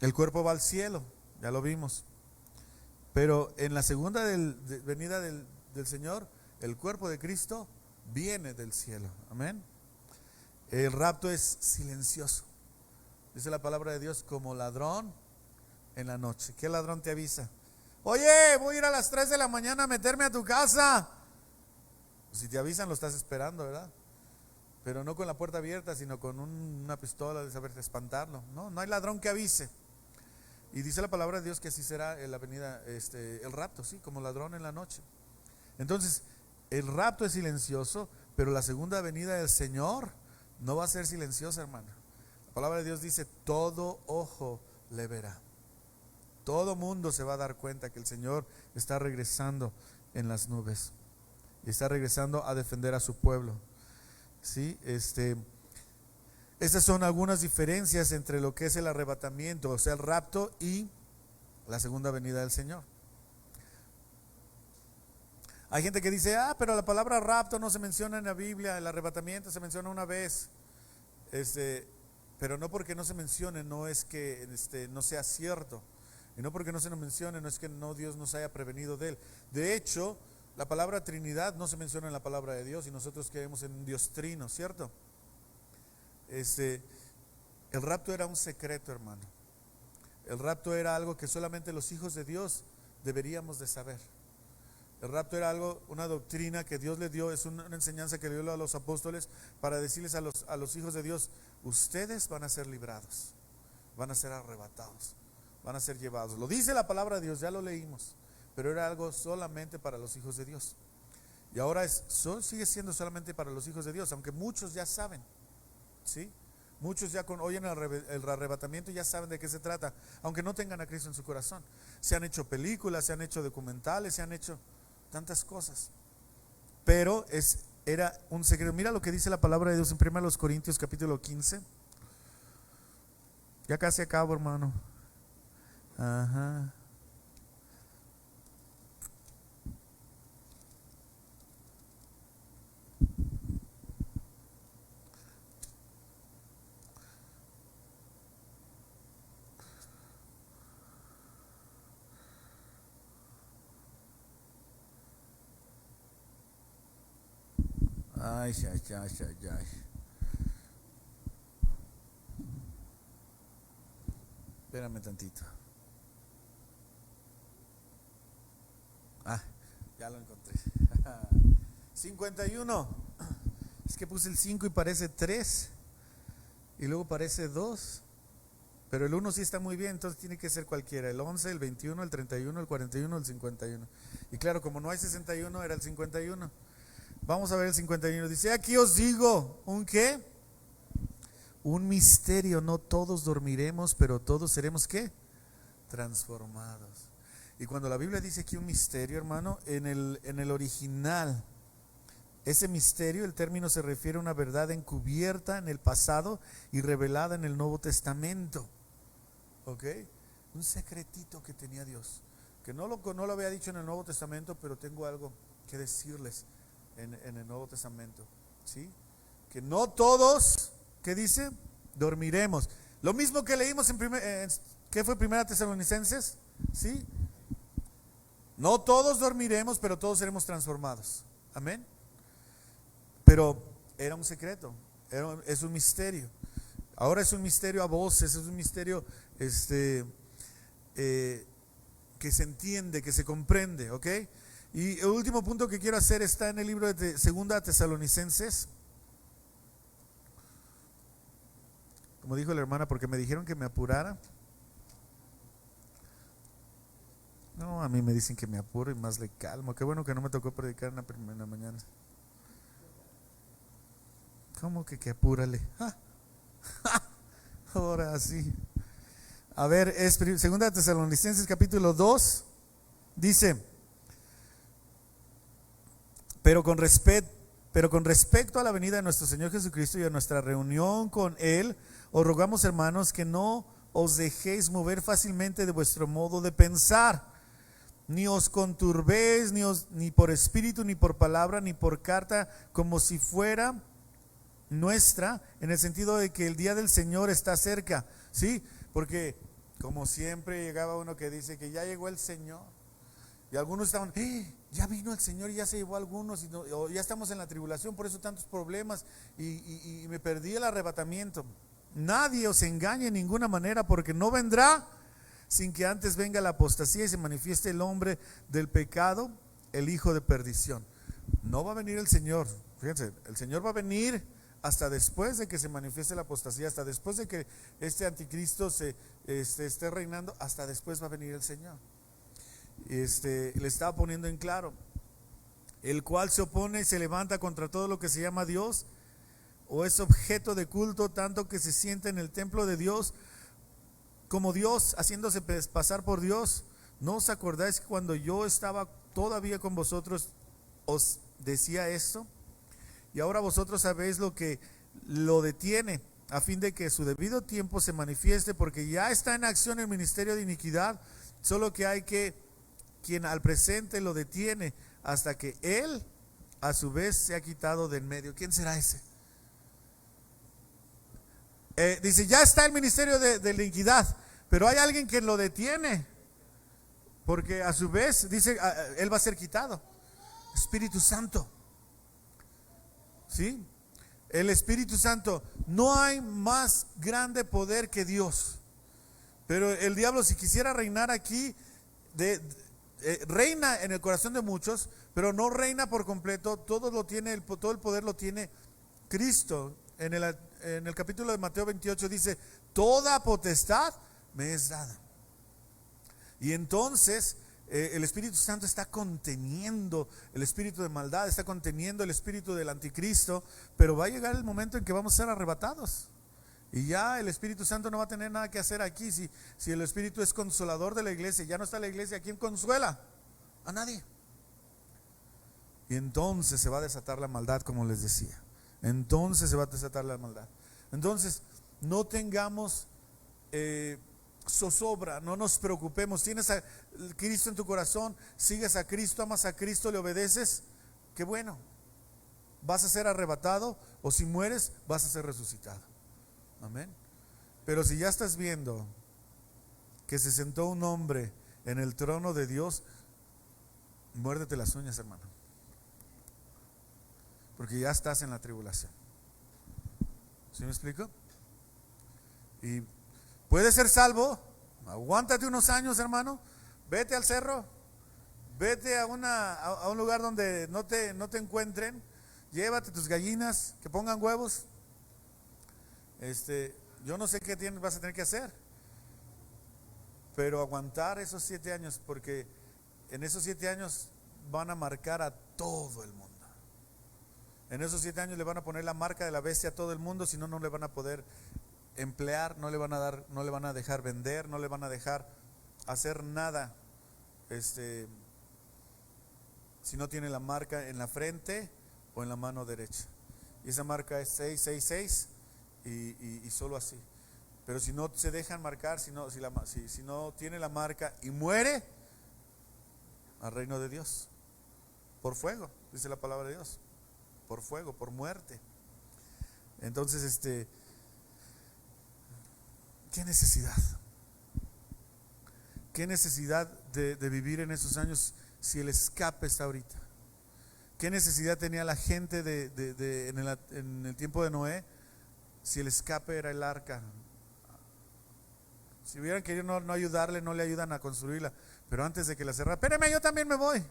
el cuerpo va al cielo, ya lo vimos. Pero en la segunda venida del Señor, el cuerpo de Cristo viene del cielo. Amén. El rapto es silencioso. Dice la palabra de Dios, como ladrón en la noche. ¿Qué ladrón te avisa? Oye, voy a ir a las 3 de la mañana a meterme a tu casa. Si te avisan, lo estás esperando, ¿verdad? Pero no con la puerta abierta, sino con una pistola de saber espantarlo. No hay ladrón que avise. Y dice la palabra de Dios que así será la venida, el rapto, sí, como ladrón en la noche. Entonces, el rapto es silencioso, pero la segunda venida del Señor no va a ser silenciosa, hermano. La palabra de Dios dice, todo ojo le verá. Todo mundo se va a dar cuenta que el Señor está regresando en las nubes y está regresando a defender a su pueblo, ¿sí? Estas son algunas diferencias entre lo que es el arrebatamiento, o sea, el rapto, y la segunda venida del Señor. Hay gente que dice, pero la palabra rapto no se menciona en la Biblia, el arrebatamiento se menciona una vez. Pero no porque no se mencione, no es que no sea cierto. Y no porque no se nos mencione, no es que Dios nos haya prevenido de él. De hecho, la palabra Trinidad no se menciona en la palabra de Dios y nosotros creemos en un Dios trino, ¿cierto? El rapto era un secreto, hermano. El rapto era algo que solamente los hijos de Dios deberíamos de saber. El rapto era una doctrina que Dios le dio, es una enseñanza que le dio a los apóstoles para decirles a los hijos de Dios, ustedes van a ser librados, van a ser arrebatados, van a ser llevados. Lo dice la palabra de Dios, ya lo leímos, pero era algo solamente para los hijos de Dios. Y ahora sigue siendo solamente para los hijos de Dios, aunque muchos ya saben, ¿sí? Muchos ya oyen el arrebatamiento y ya saben de qué se trata, aunque no tengan a Cristo en su corazón. Se han hecho películas, se han hecho documentales, se han hecho tantas cosas, pero era un secreto. Mira lo que dice la palabra de Dios en 1 Corintios capítulo 15. Ya casi acabo, hermano. Ajá. Ay. Espérame tantito. Ya lo encontré. 51. Es que puse el 5 y parece 3. Y luego parece 2. Pero el 1 sí está muy bien, entonces tiene que ser cualquiera. El 11, el 21, el 31, el 41, el 51. Y claro, como no hay 61, era el 51. Vamos a ver el 51. Dice, aquí os digo, ¿un qué? Un misterio. No todos dormiremos, pero todos seremos ¿qué? Transformados. Y cuando la Biblia dice aquí un misterio, hermano, en el original, ese misterio, el término se refiere a una verdad encubierta en el pasado y revelada en el Nuevo Testamento. ¿Ok? Un secretito que tenía Dios, que no lo había dicho en el Nuevo Testamento, pero tengo algo que decirles en el Nuevo Testamento, ¿sí? Que no todos, ¿qué dice? Dormiremos. Lo mismo que leímos ¿qué fue Primera Tesalonicenses? ¿Sí? No todos dormiremos, pero todos seremos transformados. Amén. Pero era un secreto, es un misterio. Ahora es un misterio a voces, es un misterio que se entiende, que se comprende, ¿ok? Y el último punto que quiero hacer está en el libro de Segunda Tesalonicenses. Como dijo la hermana, porque me dijeron que me apurara. No, a mí me dicen que me apuro y más le calmo. Qué bueno que no me tocó predicar en la mañana. ¿Cómo que apúrale? Ahora sí. A ver, es Segunda Tesalonicenses capítulo 2. Dice: Pero con respecto a la venida de nuestro Señor Jesucristo y a nuestra reunión con Él, os rogamos, hermanos, que no os dejéis mover fácilmente de vuestro modo de pensar, ni os conturbéis, ni por espíritu, ni por palabra, ni por carta, como si fuera nuestra, en el sentido de que el día del Señor está cerca, ¿sí? Porque como siempre llegaba uno que dice que ya llegó el Señor, y algunos estaban, ya vino el Señor y ya se llevó a algunos, o ya estamos en la tribulación, por eso tantos problemas, y me perdí el arrebatamiento. Nadie os engañe en ninguna manera, porque no vendrá sin que antes venga la apostasía y se manifieste el hombre del pecado, el hijo de perdición. No va a venir el Señor, fíjense, el Señor va a venir hasta después de que se manifieste la apostasía, hasta después de que este anticristo esté reinando, hasta después va a venir el Señor. Le estaba poniendo en claro: el cual se opone y se levanta contra todo lo que se llama Dios o es objeto de culto, tanto que se sienta en el templo de Dios como Dios, haciéndose pasar por Dios. ¿No os acordáis que cuando yo estaba todavía con vosotros os decía esto? Y ahora vosotros sabéis lo que lo detiene, a fin de que su debido tiempo se manifieste, porque ya está en acción el ministerio de iniquidad, solo que hay quien al presente lo detiene, hasta que él a su vez se ha quitado del medio. ¿Quién será ese? Dice, ya está el ministerio de la iniquidad, pero hay alguien que lo detiene, porque a su vez dice, él va a ser quitado. Espíritu Santo. ¿Sí? El Espíritu Santo. No hay más grande poder que Dios. Pero el diablo, si quisiera reinar aquí, reina en el corazón de muchos, pero no reina por completo. Todo el poder lo tiene Cristo. En el capítulo de Mateo 28 dice: toda potestad me es dada. Y entonces el Espíritu Santo está conteniendo el espíritu de maldad, está conteniendo el espíritu del anticristo, pero va a llegar el momento en que vamos a ser arrebatados. Y ya el Espíritu Santo no va a tener nada que hacer aquí. Si el Espíritu es consolador de la iglesia, ya no está la iglesia, ¿quién consuela? A nadie. Y entonces se va a desatar la maldad, como les decía. Entonces se va a desatar la maldad. Entonces, no tengamos zozobra, no nos preocupemos. Tienes a Cristo en tu corazón, sigues a Cristo, amas a Cristo, le obedeces. Qué bueno. Vas a ser arrebatado, o si mueres, vas a ser resucitado. Amén. Pero si ya estás viendo que se sentó un hombre en el trono de Dios, muérdete las uñas, hermano, porque ya estás en la tribulación. ¿Sí me explico? Y puedes ser salvo. Aguántate unos años, hermano. Vete al cerro, vete a un lugar donde no te encuentren. Llévate tus gallinas que pongan huevos. Yo no sé qué vas a tener que hacer, pero aguantar esos 7 años, porque en esos 7 años van a marcar a todo el mundo. En esos 7 años le van a poner la marca de la bestia a todo el mundo, si no, no le van a poder emplear, no le van a dar, no le van a dejar vender, no le van a dejar hacer nada, si no tiene la marca en la frente o en la mano derecha. Y esa marca es 666 y solo así. Pero si no se dejan marcar, si no tiene la marca y muere, al reino de Dios, por fuego, dice la palabra de Dios, por fuego, por muerte. Entonces, ¿qué necesidad? ¿Qué necesidad de vivir en esos años si el escape está ahorita? ¿Qué necesidad tenía la gente en el tiempo de Noé si el escape era el arca? Si hubieran querido no ayudarle, no le ayudan a construirla. Pero antes de que la cerrara, espérame, yo también me voy.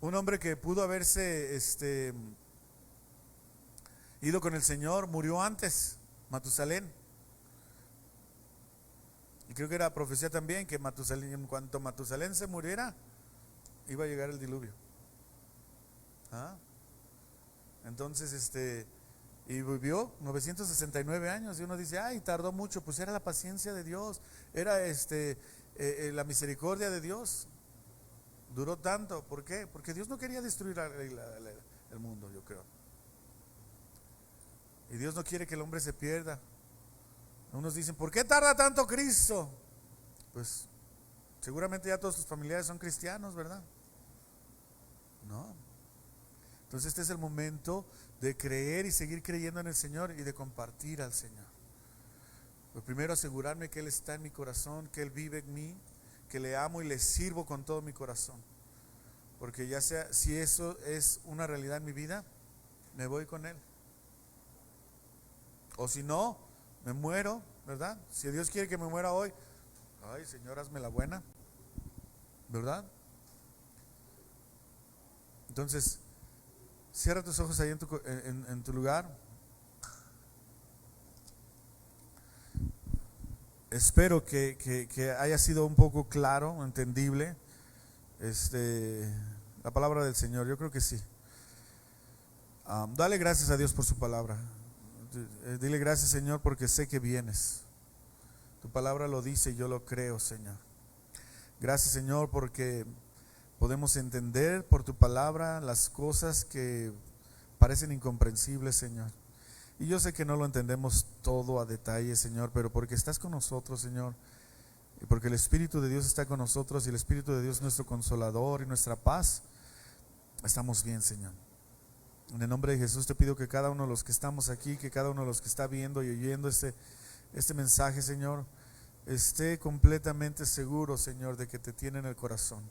Un hombre que pudo haberse ido con el Señor murió antes, Matusalén. Y creo que era profecía también que Matusalén, en cuanto Matusalén se muriera, iba a llegar el diluvio. Entonces, y vivió 969 años. Y uno dice, ay, tardó mucho. Pues era la paciencia de Dios, era la misericordia de Dios. Duró tanto. ¿Por qué? Porque Dios no quería destruir el mundo, yo creo. Y Dios no quiere que el hombre se pierda. Unos dicen, ¿por qué tarda tanto Cristo? Pues seguramente ya todos tus familiares son cristianos, ¿verdad? No. Entonces este es el momento de creer y seguir creyendo en el Señor y de compartir al Señor. Lo primero, asegurarme que Él está en mi corazón, que Él vive en mí, que le amo y le sirvo con todo mi corazón. Porque ya sea, si eso es una realidad en mi vida, me voy con Él. O si no, me muero, ¿verdad? Si Dios quiere que me muera hoy, ay, Señor, hazme la buena, ¿verdad? Entonces, cierra tus ojos ahí en tu lugar. Espero que haya sido un poco claro, entendible, la palabra del Señor. Yo creo que sí. Dale gracias a Dios por su palabra. Dile gracias, Señor, porque sé que vienes. Tu palabra lo dice y yo lo creo, Señor. Gracias, Señor, porque podemos entender por tu palabra las cosas que parecen incomprensibles, Señor. Y yo sé que no lo entendemos todo a detalle, Señor, pero porque estás con nosotros, Señor, y porque el Espíritu de Dios está con nosotros y el Espíritu de Dios es nuestro consolador y nuestra paz, estamos bien, Señor. En el nombre de Jesús te pido que cada uno de los que estamos aquí, que cada uno de los que está viendo y oyendo este mensaje, Señor, esté completamente seguro, Señor, de que te tiene en el corazón,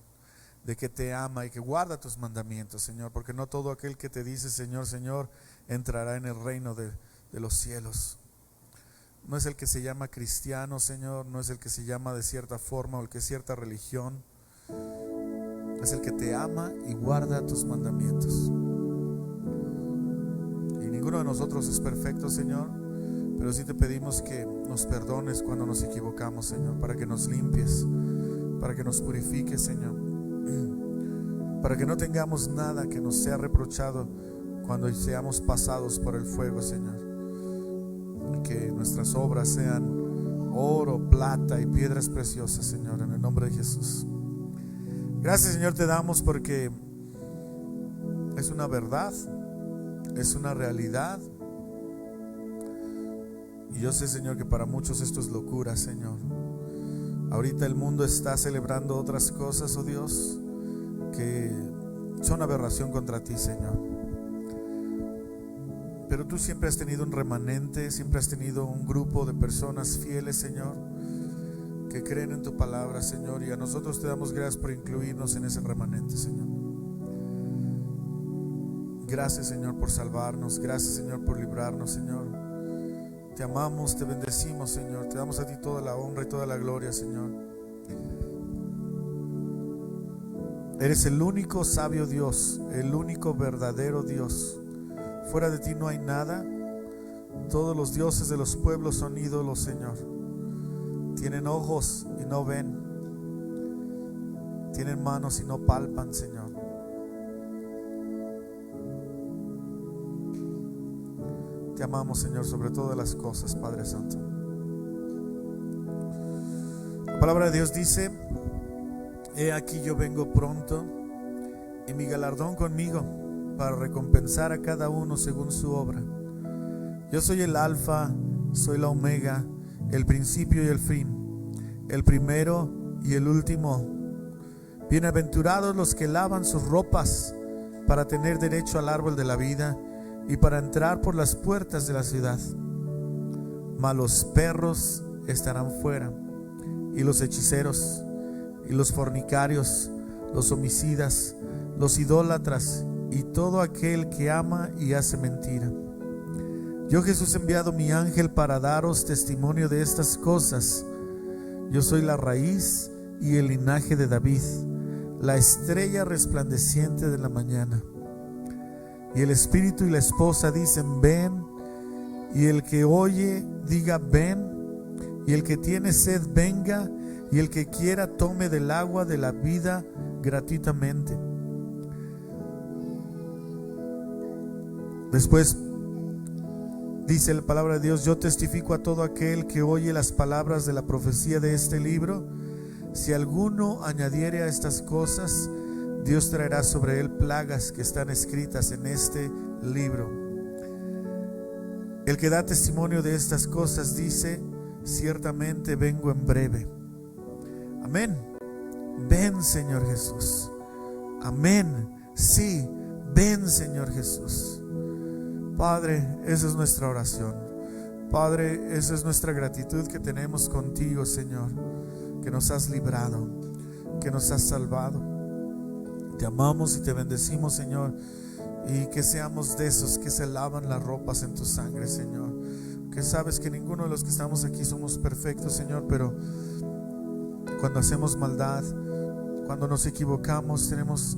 de que te ama y que guarda tus mandamientos, Señor, porque no todo aquel que te dice Señor, Señor, entrará en el reino de los cielos. No es el que se llama cristiano, Señor, no es el que se llama de cierta forma o el que es cierta religión, es el que te ama y guarda tus mandamientos. Y ninguno de nosotros es perfecto, Señor, pero sí te pedimos que nos perdones cuando nos equivocamos, Señor, para que nos limpies, para que nos purifiques, Señor, para que no tengamos nada que nos sea reprochado cuando seamos pasados por el fuego, Señor, y que nuestras obras sean oro, plata y piedras preciosas, Señor, en el nombre de Jesús. Gracias, Señor, te damos porque es una verdad, es una realidad. Y yo sé, Señor, que para muchos esto es locura, Señor. Ahorita el mundo está celebrando otras cosas, oh Dios, que son aberración contra ti, Señor. Pero tú siempre has tenido un remanente, siempre has tenido un grupo de personas fieles, Señor, que creen en tu palabra, Señor, y a nosotros te damos gracias por incluirnos en ese remanente, Señor. Gracias, Señor, por salvarnos, gracias, Señor, por librarnos, Señor. Te amamos, te bendecimos, Señor, te damos a ti toda la honra y toda la gloria, Señor. Eres el único sabio Dios, el único verdadero Dios. Fuera de ti no hay nada. Todos los dioses de los pueblos son ídolos, Señor. Tienen ojos y no ven. Tienen manos y no palpan, Señor. Te amamos, Señor, sobre todas las cosas, Padre Santo. La palabra de Dios dice: he aquí yo vengo pronto, y mi galardón conmigo, para recompensar a cada uno según su obra. Yo soy el Alfa, soy la Omega, el principio y el fin, el primero y el último. Bienaventurados los que lavan sus ropas para tener derecho al árbol de la vida y para entrar por las puertas de la ciudad. Mas los perros estarán fuera, y los hechiceros, y los fornicarios, los homicidas, los idólatras, y todo aquel que ama y hace mentira. Yo, Jesús, he enviado mi ángel para daros testimonio de estas cosas. Yo soy la raíz y el linaje de David, la estrella resplandeciente de la mañana. Y el espíritu y la esposa dicen: ven. Y el que oye diga: ven. Y el que tiene sed venga, y el que quiera tome del agua de la vida gratuitamente. Después dice la palabra de Dios: yo testifico a todo aquel que oye las palabras de la profecía de este libro. Si alguno añadiere a estas cosas, Dios traerá sobre él plagas que están escritas en este libro. El que da testimonio de estas cosas dice: ciertamente vengo en breve. Amén. Ven, Señor Jesús. Amén. Sí, ven, Señor Jesús. Padre, esa es nuestra oración. Padre, esa es nuestra gratitud que tenemos contigo, Señor, que nos has librado, que nos has salvado. Te amamos y te bendecimos, Señor, y que seamos de esos que se lavan las ropas en tu sangre, Señor. Que sabes que ninguno de los que estamos aquí somos perfectos, Señor, pero cuando hacemos maldad, cuando nos equivocamos, tenemos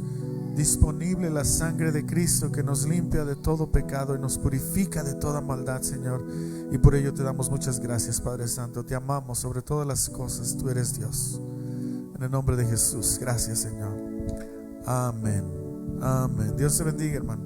disponible la sangre de Cristo, que nos limpia de todo pecado y nos purifica de toda maldad, Señor. Y por ello te damos muchas gracias, Padre Santo. Te amamos sobre todas las cosas. Tú eres Dios. En el nombre de Jesús. Gracias, Señor. Amén. Amén. Dios te bendiga, hermano.